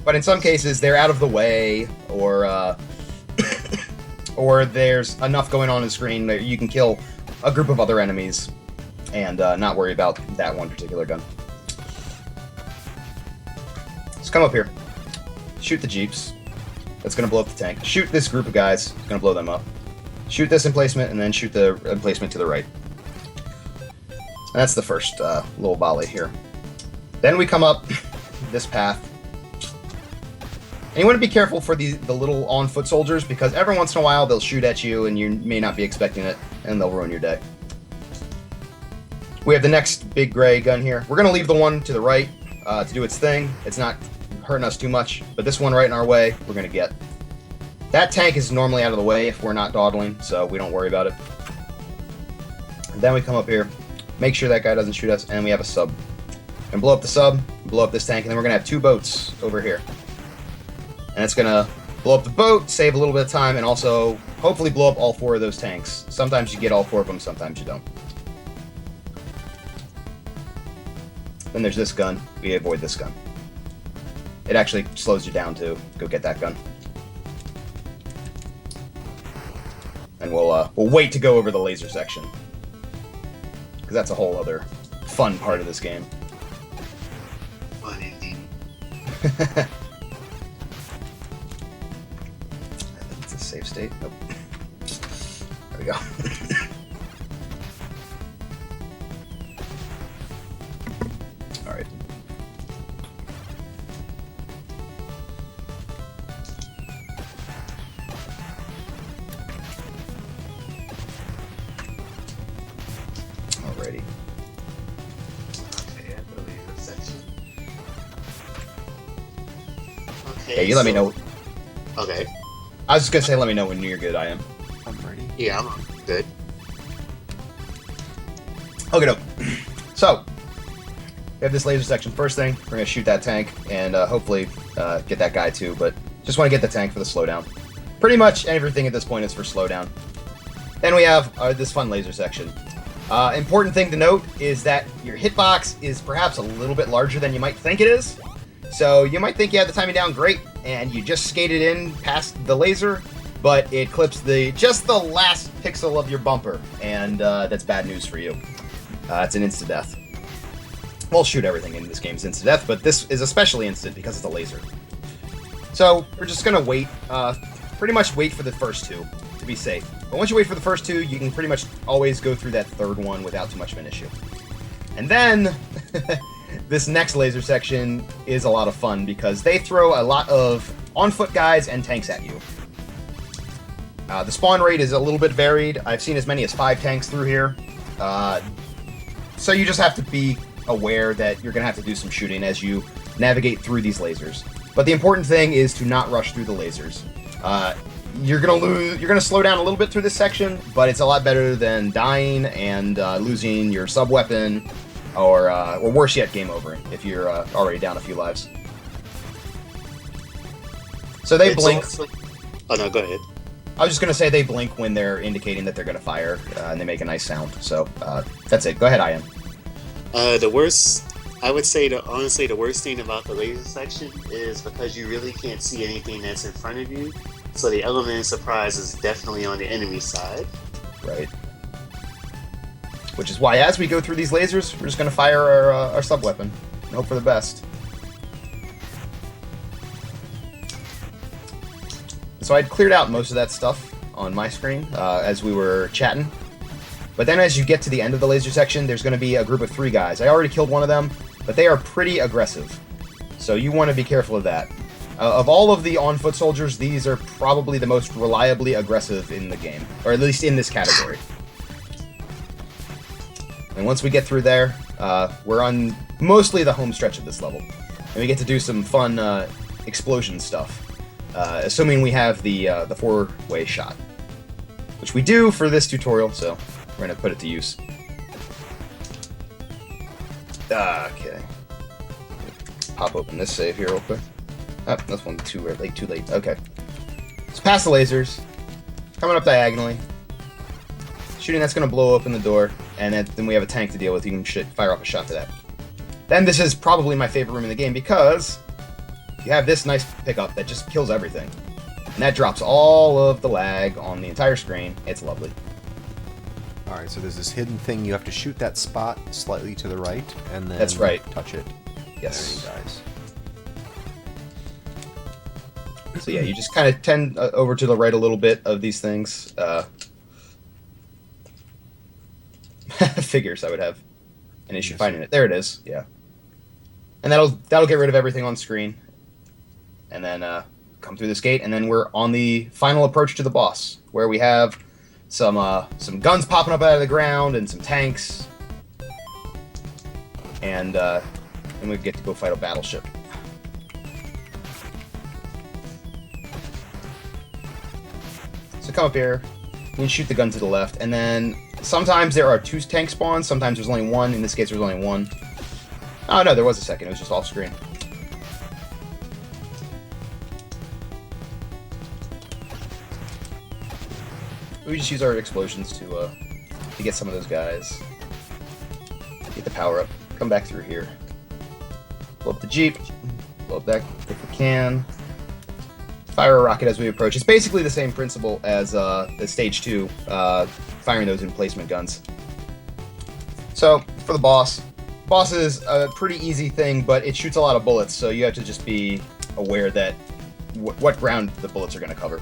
But in some cases, they're out of the way, or or there's enough going on in the screen that you can kill a group of other enemies and not worry about that one particular gun. Just come up here. Shoot the jeeps. That's going to blow up the tank. Shoot this group of guys. It's going to blow them up. Shoot this emplacement, and then shoot the emplacement to the right. And that's the first little volley here. Then we come up this path. And you want to be careful for the little on-foot soldiers, because every once in a while they'll shoot at you, and you may not be expecting it, and they'll ruin your day. We have the next big gray gun here. We're going to leave the one to the right to do its thing. It's not hurting us too much, but this one right in our way, we're going to get. That tank is normally out of the way if we're not dawdling, so we don't worry about it. And then we come up here, make sure that guy doesn't shoot us, and we have a sub. And blow up the sub, blow up this tank, and then we're going to have 2 boats over here. And it's going to blow up the boat, save a little bit of time, and also hopefully blow up all 4 of those tanks. Sometimes you get all 4 of them, sometimes you don't. Then there's this gun. We avoid this gun. It actually slows you down to go get that gun. And we'll wait to go over the laser section, because that's a whole other fun part of this game. Fun indeed. It's a save state. Nope. There we go. All right. Yeah, you let me know. Okay. I was just gonna say, let me know when you're good. I am. I'm ready. Yeah, I'm good. Okay, no. So, we have this laser section. First thing, we're gonna shoot that tank and hopefully get that guy too. But just want to get the tank for the slowdown. Pretty much everything at this point is for slowdown. Then we have this fun laser section. Important thing to note is that your hitbox is perhaps a little bit larger than you might think it is. So you might think you had the timing down great, and you just skated in past the laser, but it clips just the last pixel of your bumper, and that's bad news for you. It's an insta-death. Well, shoot, everything in this game is insta-death, but this is especially instant because it's a laser. So we're just gonna wait, pretty much wait for the first two to be safe. But once you wait for the first two, you can pretty much always go through that third one without too much of an issue. And then, this next laser section is a lot of fun because they throw a lot of on-foot guys and tanks at you. The spawn rate is a little bit varied. I've seen as many as 5 tanks through here. So you just have to be aware that you're going to have to do some shooting as you navigate through these lasers. But the important thing is to not rush through the lasers. You're gonna slow down a little bit through this section, but it's a lot better than dying and losing your sub-weapon, or worse yet, game over if you're already down a few lives. So they blink. Oh no, go ahead. I was just gonna say they blink when they're indicating that they're gonna fire, and they make a nice sound. So that's it. Go ahead, Ian. I would say honestly the worst thing about the laser section is because you really can't see anything that's in front of you. So the element of surprise is definitely on the enemy side. Right. Which is why, as we go through these lasers, we're just going to fire our sub-weapon and hope for the best. So I'd cleared out most of that stuff on my screen as we were chatting. But then as you get to the end of the laser section, there's going to be a group of 3 guys. I already killed one of them, but they are pretty aggressive. So you want to be careful of that. Of all of the on-foot soldiers, these are probably the most reliably aggressive in the game, or at least in this category. And once we get through there, we're on mostly the home stretch of this level. And we get to do some fun explosion stuff, assuming we have the 4-way shot. Which we do for this tutorial, so we're going to put it to use. Okay. Pop open this save here real quick. Oh, that's one too late. Okay. So past the lasers, coming up diagonally, shooting that's going to blow open the door, and then we have a tank to deal with. You can fire off a shot to that. Then this is probably my favorite room in the game because you have this nice pickup that just kills everything. And that drops all of the lag on the entire screen. It's lovely. Alright, so there's this hidden thing. You have to shoot that spot slightly to the right, and then That's right. touch it. Yes. There he dies. So yeah, you just kind of tend over to the right a little bit of these things. Figures I would have an issue finding it. There it is. Yeah. And that'll get rid of everything on screen. And then come through this gate, and then we're on the final approach to the boss, where we have some guns popping up out of the ground and some tanks, and we get to go fight a battleship. So come up here, you can shoot the gun to the left, and then sometimes there are 2 tank spawns, sometimes there's only 1. In this case, there's only 1. Oh no, there was a second. It was just off screen. We just use our explosions to get some of those guys. Get the power up. Come back through here. Blow up the Jeep. Blow up that if we can. Fire a rocket as we approach. It's basically the same principle as the Stage 2, firing those emplacement guns. So, for the boss. Boss is a pretty easy thing, but it shoots a lot of bullets, so you have to just be aware that what ground the bullets are going to cover.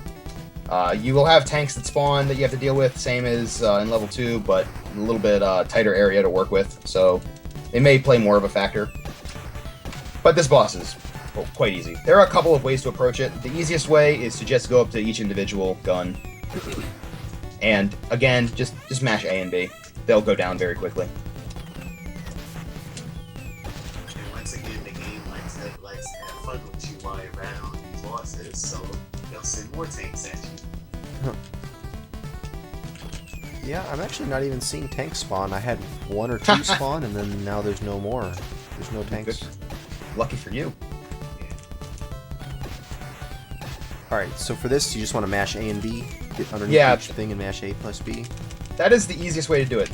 You will have tanks that spawn that you have to deal with, same as in level 2, but a little bit tighter area to work with, so it may play more of a factor. But this boss is quite easy. There are a couple of ways to approach it. The easiest way is to just go up to each individual gun, and again, just mash A and B. They'll go down very quickly. And once again, the game likes to have fun with you while you're battling these bosses, so they'll send more tanks at you. Huh. Yeah, I'm actually not even seeing tanks spawn. I had 1 or 2 spawn, and then now there's no more. There's no tanks. Good. Lucky for you. Alright, so for this, you just want to mash A and B, get underneath each thing and mash A plus B. That is the easiest way to do it.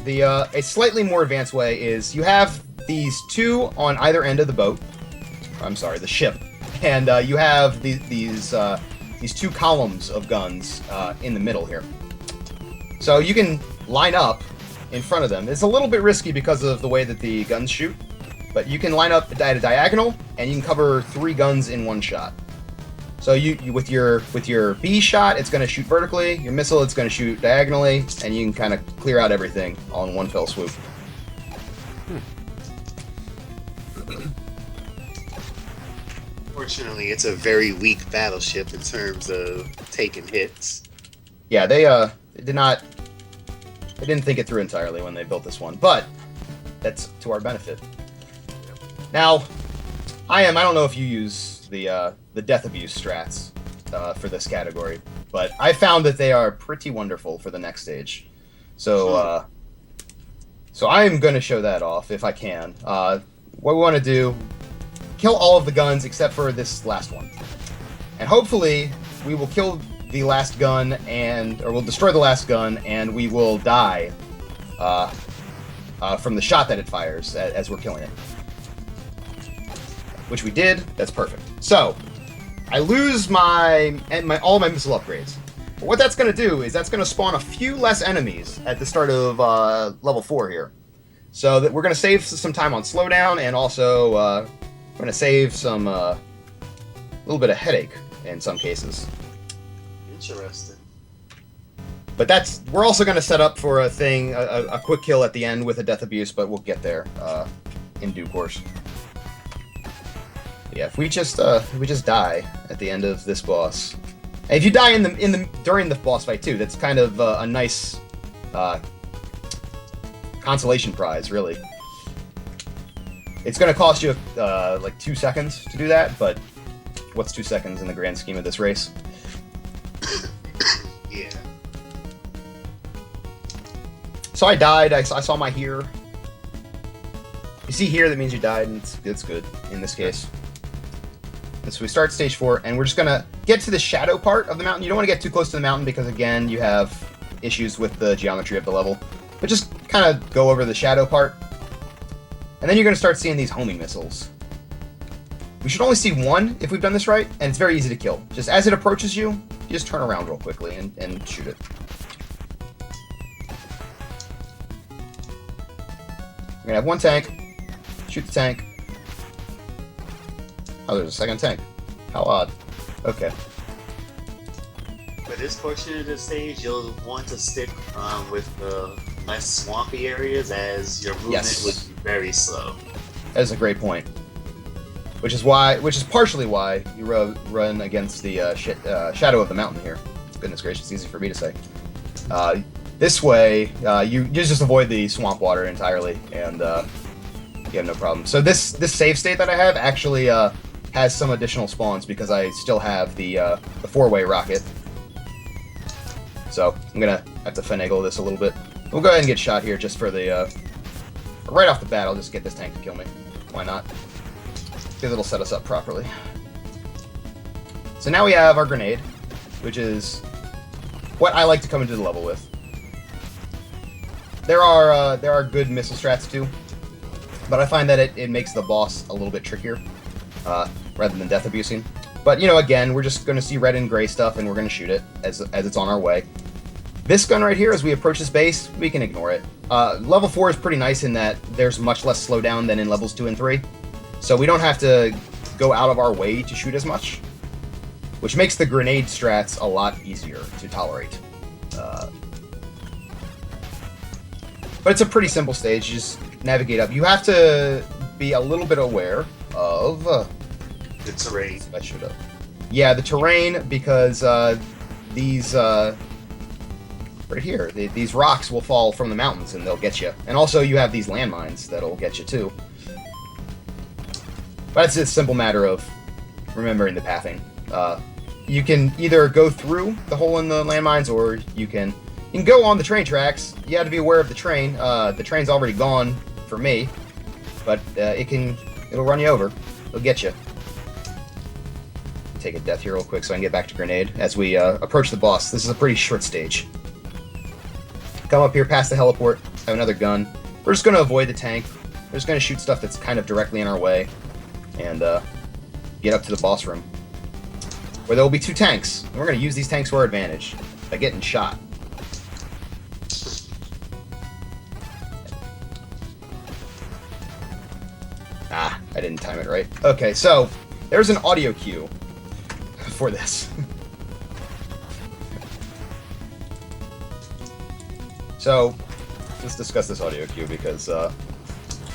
A slightly more advanced way is you have these 2 on either end of the boat. I'm sorry, the ship. And you have these 2 columns of guns in the middle here. So you can line up in front of them. It's a little bit risky because of the way that the guns shoot, but you can line up at a diagonal, and you can cover 3 guns in 1 shot. So you with your B shot, it's going to shoot vertically. Your missile, it's going to shoot diagonally, and you can kind of clear out everything all in 1 fell swoop. Fortunately, it's a very weak battleship in terms of taking hits. Yeah, they didn't think it through entirely when they built this one, but that's to our benefit. Now, I don't know if you use the death abuse strats for this category, but I found that they are pretty wonderful for the next stage. So so I'm going to show that off if I can. What we want to do, kill all of the guns except for this last one. And hopefully we will kill the last gun or we'll destroy the last gun, and we will die from the shot that it fires as we're killing it. Which we did. That's perfect. So I lose all my missile upgrades. But what that's going to do is that's going to spawn a few less enemies at the start of level 4 here. So that we're going to save some time on slowdown, and also we're going to save some little bit of headache in some cases. Interesting. But we're also going to set up for a quick kill at the end with a death abuse, but we'll get there in due course. Yeah, if we just die at the end of this boss, and if you die during the boss fight too, that's kind of a nice consolation prize, really. It's going to cost you like 2 seconds to do that, but what's 2 seconds in the grand scheme of this race? Yeah. So I died. I saw my here. You see here, that means you died, and it's good in this case. And so we start stage 4, and we're just gonna get to the shadow part of the mountain. You don't want to get too close to the mountain because, again, you have issues with the geometry of the level. But just kind of go over the shadow part. And then you're gonna start seeing these homing missiles. We should only see 1 if we've done this right, and it's very easy to kill. Just as it approaches you, you just turn around real quickly and shoot it. We're gonna have 1 tank. Shoot the tank. Oh, there's a second tank. How odd. Okay. For this portion of the stage, you'll want to stick with the less swampy areas, as your movement would be very slow. That is a great point. Which is partially why you run against the shadow of the mountain here. Goodness gracious, easy for me to say. This way, you just avoid the swamp water entirely, and you have no problem. So this save state that I have actually has some additional spawns because I still have the 4-way rocket. So I'm gonna have to finagle this a little bit. We'll go ahead and get shot here just for the right off the bat. I'll just get this tank to kill me. Why not? Because it'll set us up properly. So now we have our grenade, which is what I like to come into the level with. There are good missile strats too, but I find that it makes the boss a little bit trickier rather than death abusing. But you know, again, we're just going to see red and gray stuff, and we're going to shoot it as it's on our way. This gun right here, as we approach this base, we can ignore it. Level 4 is pretty nice in that there's much less slowdown than in levels 2 and 3. So we don't have to go out of our way to shoot as much, which makes the grenade strats a lot easier to tolerate. But it's a pretty simple stage. You just navigate up. You have to be a little bit aware of the terrain. I should have. Yeah, the terrain, because these right here, these rocks will fall from the mountains and they'll get you. And also you have these landmines that'll get you too. But it's a simple matter of remembering the pathing You can either go through the hole in the landmines, or you can go on the train tracks. You have to be aware of the train. The train's already gone for me, but it'll run you over. It'll get you. Take a death here real quick so I can get back to grenade as we approach the boss. This is a pretty short stage. Come up here past the heliport. Have another gun. We're just going to avoid the tank. We're just going to shoot stuff that's kind of directly in our way, and get up to the boss room, where there will be 2 tanks. And we're going to use these tanks to our advantage by getting shot. Ah, I didn't time it right. Okay, so there's an audio cue for this. So let's discuss this audio cue, because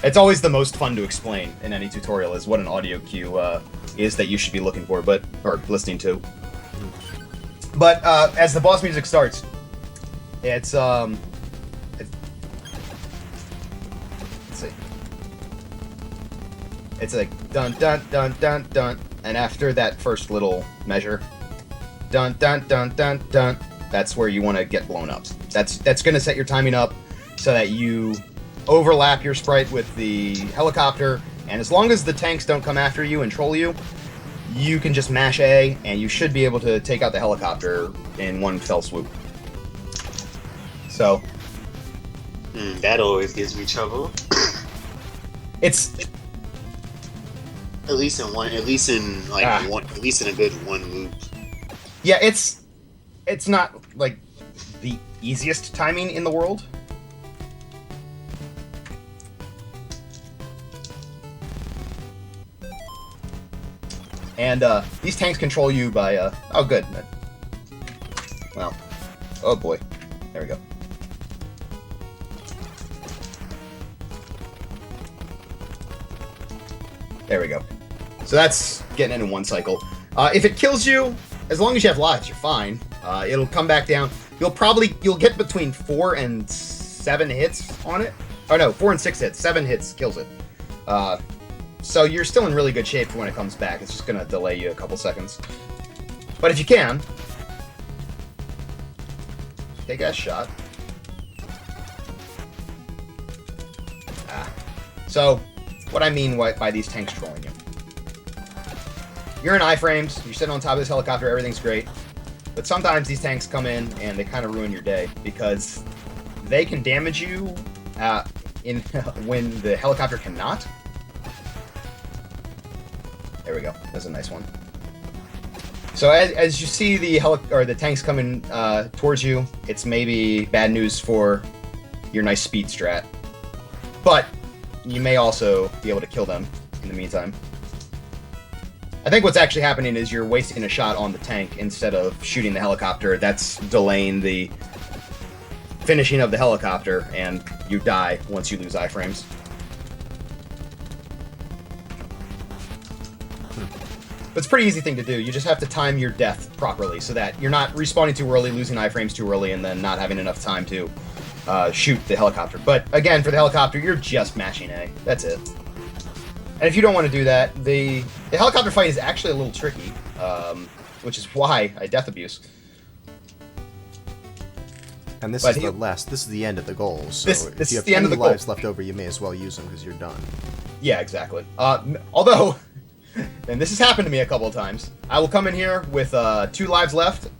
it's always the most fun to explain in any tutorial, is what an audio cue is that you should be looking for, or listening to. But as the boss music starts, let's see. It's like dun dun dun dun dun, and after that first little measure, dun dun dun dun dun, that's where you want to get blown up. That's going to set your timing up so that you overlap your sprite with the helicopter, and as long as the tanks don't come after you and troll you, you can just mash A, and you should be able to take out the helicopter in one fell swoop. So that always gives me trouble. It's at least in a good one loop. Yeah, it's not like the easiest timing in the world. And these tanks control you by oh good. Well, oh boy. There we go. There we go. So that's getting into one cycle. If it kills you, as long as you have lives, you're fine. It'll come back down. You'll get between 4 and 7 hits on it. Oh no, 4 and 6 hits. 7 hits kills it. So you're still in really good shape for when it comes back. It's just gonna delay you a couple seconds. But if you can, take a shot. So what I mean by these tanks trolling you. You're in iframes, you're sitting on top of this helicopter, everything's great. But sometimes these tanks come in and they kind of ruin your day, because they can damage you when the helicopter cannot. There we go. That's a nice one. So as you see the tanks coming towards you, it's maybe bad news for your nice speed strat. But you may also be able to kill them in the meantime. I think what's actually happening is you're wasting a shot on the tank instead of shooting the helicopter. That's delaying the finishing of the helicopter, and you die once you lose iframes. It's a pretty easy thing to do. You just have to time your death properly so that you're not respawning too early, losing iframes too early, and then not having enough time to shoot the helicopter. But again, for the helicopter, you're just mashing A. That's it. And if you don't want to do that, the helicopter fight is actually a little tricky, which is why I death abuse. And this is the end of the goal. So if you have any lives left over, you may as well use them because you're done. Yeah, exactly. Although, and this has happened to me a couple of times, I will come in here with 2 lives left.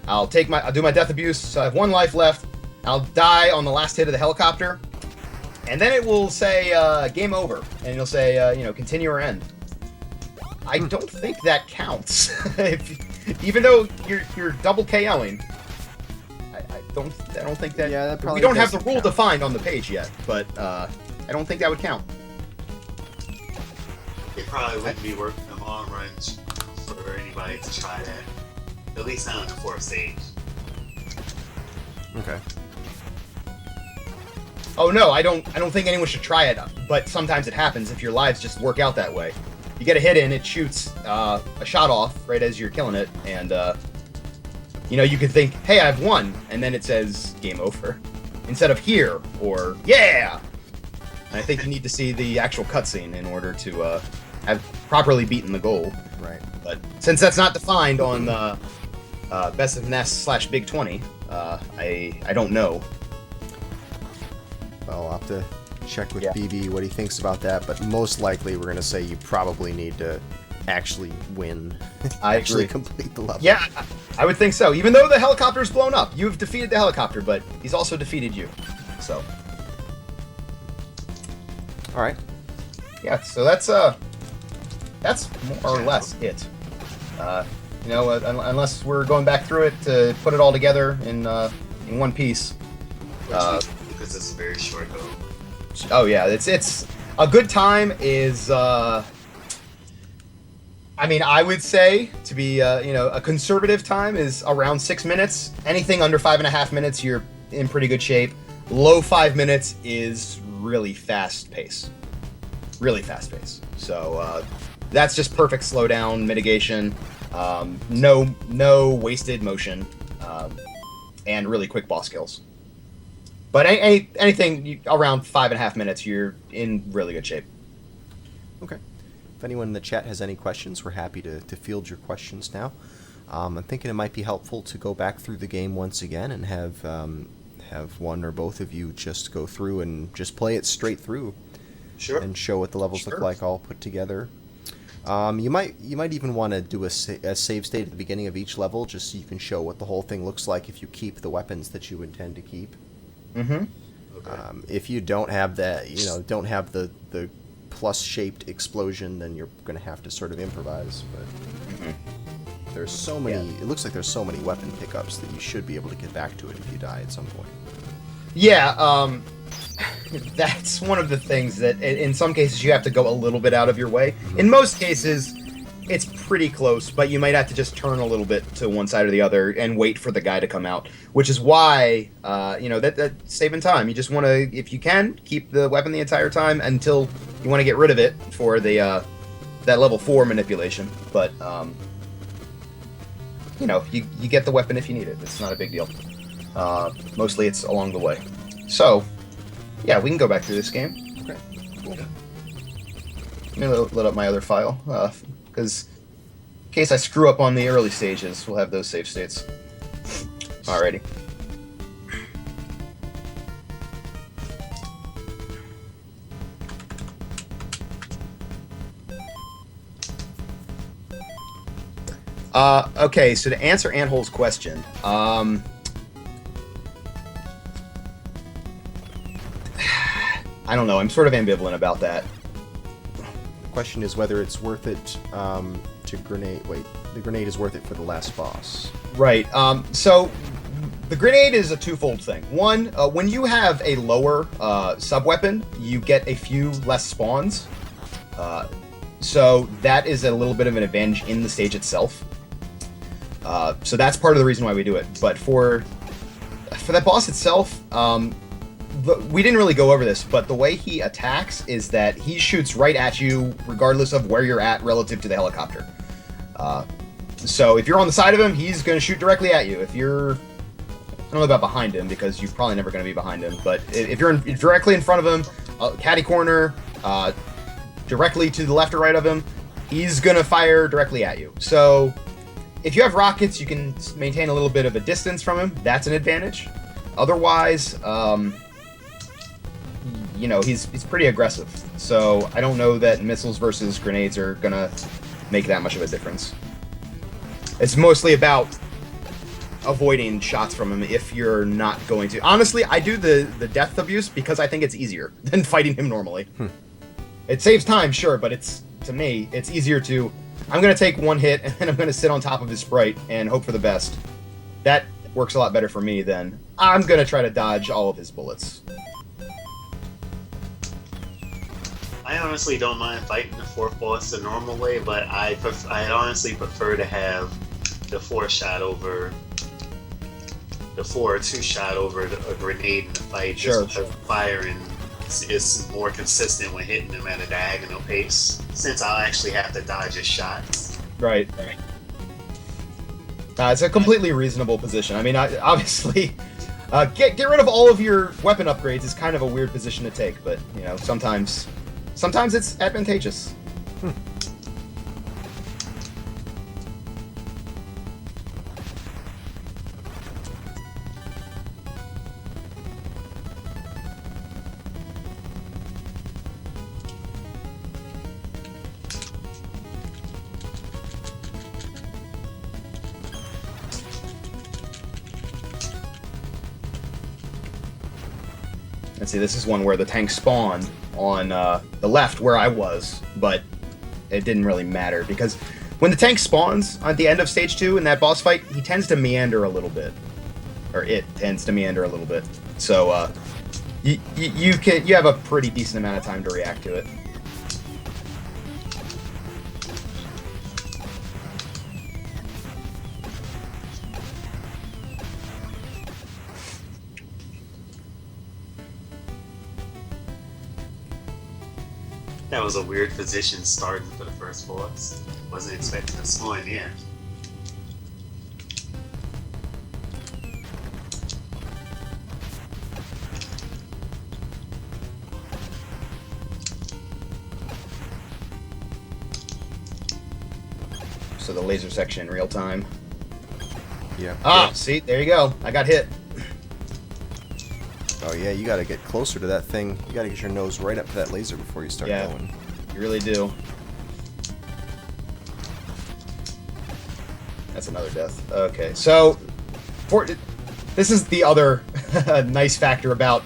I'll do my death abuse. So I have 1 life left. I'll die on the last hit of the helicopter. And then it will say, game over. And it'll say, continue or end. I don't think that counts. Even though you're double KOing. I don't think that... Yeah, that probably we don't have the rule defined on the page yet, but I don't think that would count. It probably wouldn't be worth in the long run for anybody to try that. At least not on the 4th stage. Okay. Oh no, I don't think anyone should try it, but sometimes it happens if your lives just work out that way. You get a hit in, it shoots a shot off right as you're killing it, and you could think, hey, I've won, and then it says game over. Instead of here, or yeah! And I think you need to see the actual cutscene in order to have properly beaten the goal. Right. But since that's not defined on the Best of Nest / Big 20, I don't know. Well, I'll have to check with Yeah. BB what he thinks about that, but most likely we're going to say you probably need to actually win. I actually agree. complete the level. Yeah, I would think so. Even though the helicopter's blown up, you've defeated the helicopter, but he's also defeated you. So, All right. yeah, so that's more or less it. Unless we're going back through it to put it all together in one piece. Because it's a very short goal. Oh yeah, it's a good time is. I would say to be a conservative time is around 6 minutes. Anything under 5.5 minutes, you're in pretty good shape. Low 5 minutes is really fast pace. Really fast pace. So that's just perfect slowdown mitigation. No wasted motion, and really quick boss kills. But anything around 5.5 minutes, you're in really good shape. Okay. If anyone in the chat has any questions, we're happy to field your questions now. I'm thinking it might be helpful to go back through the game once again and have one or both of you just go through and just play it straight through. Sure. And show what the levels look like all put together. You might even want to do a save state at the beginning of each level, just so you can show what the whole thing looks like if you keep the weapons that you intend to keep. Mm-hmm. Okay. If you don't have that, don't have the plus-shaped explosion, then you're going to have to sort of improvise. But there's so many. Yeah. It looks like there's so many weapon pickups that you should be able to get back to it if you die at some point. Yeah, that's one of the things that in some cases you have to go a little bit out of your way. In most cases, it's pretty close, but you might have to just turn a little bit to one side or the other and wait for the guy to come out, which is why, that's saving time. You just want to, if you can, keep the weapon the entire time until you want to get rid of it for the that level 4 manipulation. But, you get the weapon if you need it. It's not a big deal. Mostly it's along the way. So, yeah, we can go back through this game. Okay. Cool. Let me load up my other file, because in case I screw up on the early stages, we'll have those save states. Alrighty. Okay, so to answer Anthole's question, I don't know. I'm sort of ambivalent about that. The question is whether it's worth it to grenade. Wait, the grenade is worth it for the last boss. Right. So the grenade is a twofold thing. One, when you have a lower sub-weapon, you get a few less spawns. So that is a little bit of an advantage in the stage itself. So that's part of the reason why we do it. But for that boss itself, we didn't really go over this, but the way he attacks is that he shoots right at you regardless of where you're at relative to the helicopter. So if you're on the side of him, he's going to shoot directly at you. If you're... I don't know about behind him, because you're probably never going to be behind him, but if you're directly in front of him, catty corner, directly to the left or right of him, he's going to fire directly at you. So if you have rockets, you can maintain a little bit of a distance from him. That's an advantage. Otherwise, he's pretty aggressive. So I don't know that missiles versus grenades are going to make that much of a difference. It's mostly about avoiding shots from him if you're not going to. Honestly, I do the death abuse because I think it's easier than fighting him normally. It saves time, sure, but to me, it's easier to... I'm going to take one hit, and then I'm going to sit on top of his sprite and hope for the best. That works a lot better for me than I'm going to try to dodge all of his bullets. I honestly don't mind fighting the fourth boss the normal way, but I honestly prefer to have the 4-shot over... the 4 or 2-shot over a grenade in the fight. Sure. Just because firing is more consistent when hitting them at a diagonal pace, since I'll actually have to dodge his shots. Right. It's a completely reasonable position. I mean, obviously, get rid of all of your weapon upgrades is kind of a weird position to take, but sometimes it's advantageous. let's see, this is one where the tank spawned on the left where I was, but it didn't really matter because when the tank spawns at the end of stage 2 in that boss fight, he tends to meander a little bit, or it tends to meander a little bit. So you have a pretty decent amount of time to react to it. That was a weird position starting for the first boss. Wasn't expecting a slow in the end. So the laser section in real time. Yeah. Ah, see, there you go. I got hit. Oh yeah, you gotta get closer to that thing. You gotta get your nose right up to that laser before you start going. You really do. That's another death. Okay, so this is the other nice factor about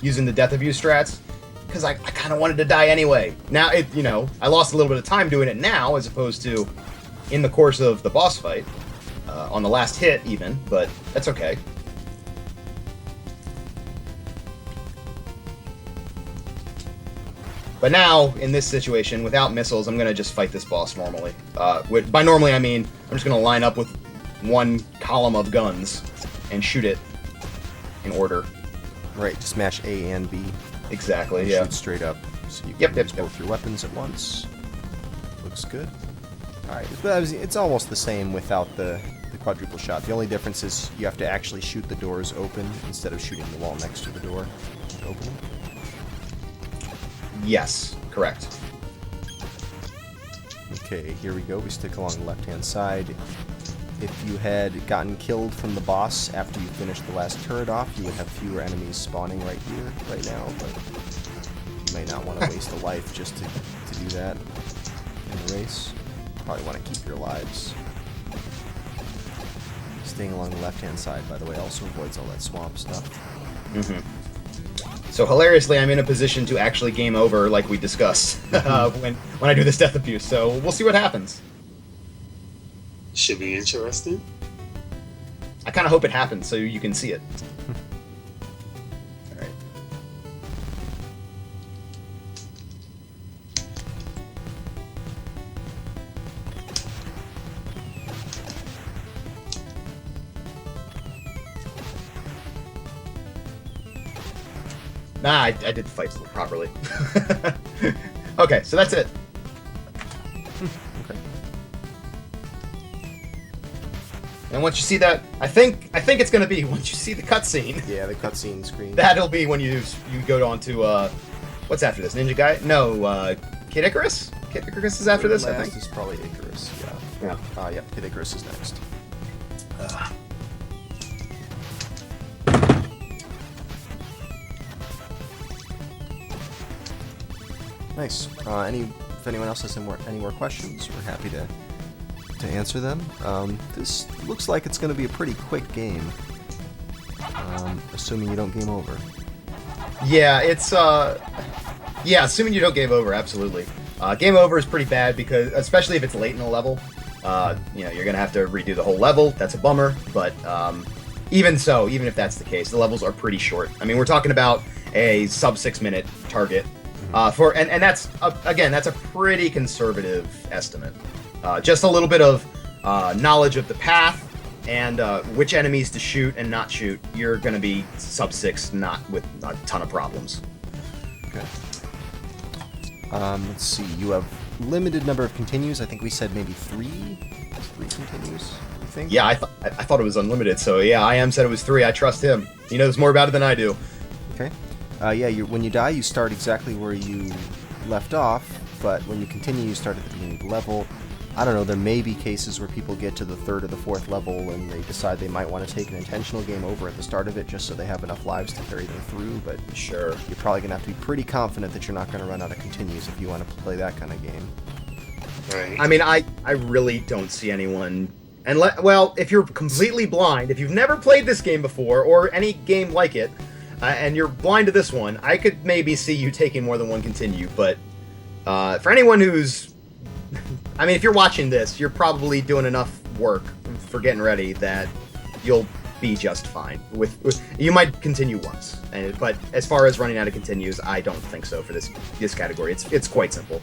using the death abuse strats, because I kind of wanted to die anyway. Now, I lost a little bit of time doing it now, as opposed to in the course of the boss fight, on the last hit even, but that's okay. But now, in this situation, without missiles, I'm going to just fight this boss normally. By normally, I mean, I'm just going to line up with one column of guns and shoot it in order. Right, smash A and B. Exactly, and yeah. Shoot straight up, so you can use both your weapons at once. Looks good. Alright, it's almost the same without the quadruple shot. The only difference is you have to actually shoot the doors open instead of shooting the wall next to the door to open them. Yes, correct. Okay, here we go. We stick along the left-hand side. If you had gotten killed from the boss after you finished the last turret off, you would have fewer enemies spawning right here, right now, but you may not want to waste a life just to do that in the race. Probably want to keep your lives. Staying along the left-hand side, by the way, also avoids all that swamp stuff. Mm-hmm. So hilariously, I'm in a position to actually game over, like we discussed, when I do this death abuse. So we'll see what happens. Should be interesting. I kind of hope it happens so you can see it. All right. Nah, I did the fight properly. Okay, so that's it. Okay. And once you see that, I think it's gonna be once you see the cutscene. Yeah, the cutscene screen. That'll be when you go on to what's after this? Ninja Guy? No, Kid Icarus. Kid Icarus is after this, I think. Last is probably Icarus. Yeah. Yeah. Yep. Kid Icarus is next. Nice. If anyone else has any more questions, we're happy to answer them. This looks like it's going to be a pretty quick game, assuming you don't game over. Yeah, it's assuming you don't game over, absolutely. Game over is pretty bad because, especially if it's late in the level, you're gonna have to redo the whole level. That's a bummer, but even so, even if that's the case, the levels are pretty short. I mean, we're talking about a sub 6 minute target. And that's again, that's a pretty conservative estimate. Just a little bit of knowledge of the path and which enemies to shoot and not shoot. You're going to be sub 6, not with a ton of problems. Okay. Let's see. You have limited number of continues. I think we said maybe 3 continues. You think? Yeah, I thought it was unlimited. So yeah, IM said it was 3. I trust him. He knows more about it than I do. Okay. When you die, you start exactly where you left off, but when you continue, you start at the beginning of the level. I don't know, there may be cases where people get to the 3rd or the 4th level and they decide they might want to take an intentional game over at the start of it just so they have enough lives to carry them through, but sure, you're probably going to have to be pretty confident that you're not going to run out of continues if you want to play that kind of game. Right. I mean, I really don't see anyone... well, if you're completely blind, if you've never played this game before, or any game like it, and you're blind to this one, I could maybe see you taking more than one continue, but for anyone who's... I mean, if you're watching this, you're probably doing enough work for getting ready that you'll be just fine. You might continue once, but as far as running out of continues, I don't think so for this category. It's quite simple.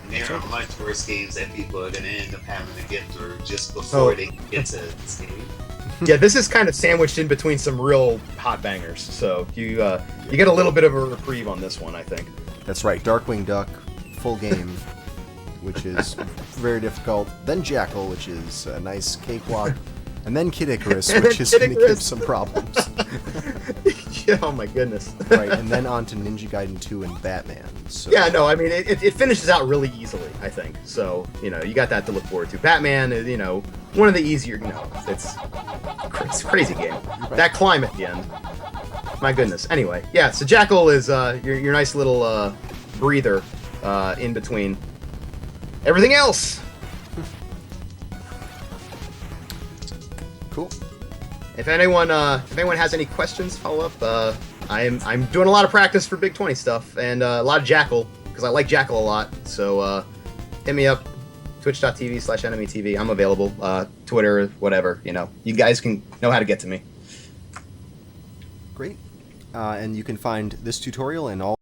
And there are much worse games that people are going to end up having to get through just before they get to this game. Yeah, this is kind of sandwiched in between some real hot bangers, so you get a little bit of a reprieve on this one, I think. That's right, Darkwing Duck, full game, which is very difficult. Then Jackal, which is a nice cakewalk. And then Kid Icarus, which is going to give some problems. Yeah, oh my goodness. Right, and then on to Ninja Gaiden 2 and Batman. So. Yeah, no, I mean, it finishes out really easily, I think. So, you got that to look forward to. Batman is, one of the easier, it's a crazy game. Right. That climb at the end. My goodness. Anyway, yeah, so Jackal is your nice little breather in between everything else. Cool. If anyone has any questions, follow up. I'm doing a lot of practice for Big 20 stuff and a lot of Jackal because I like Jackal a lot. So hit me up, twitch.tv/NMEtv. I'm available. Twitter, whatever. You guys can know how to get to me. Great. And you can find this tutorial and all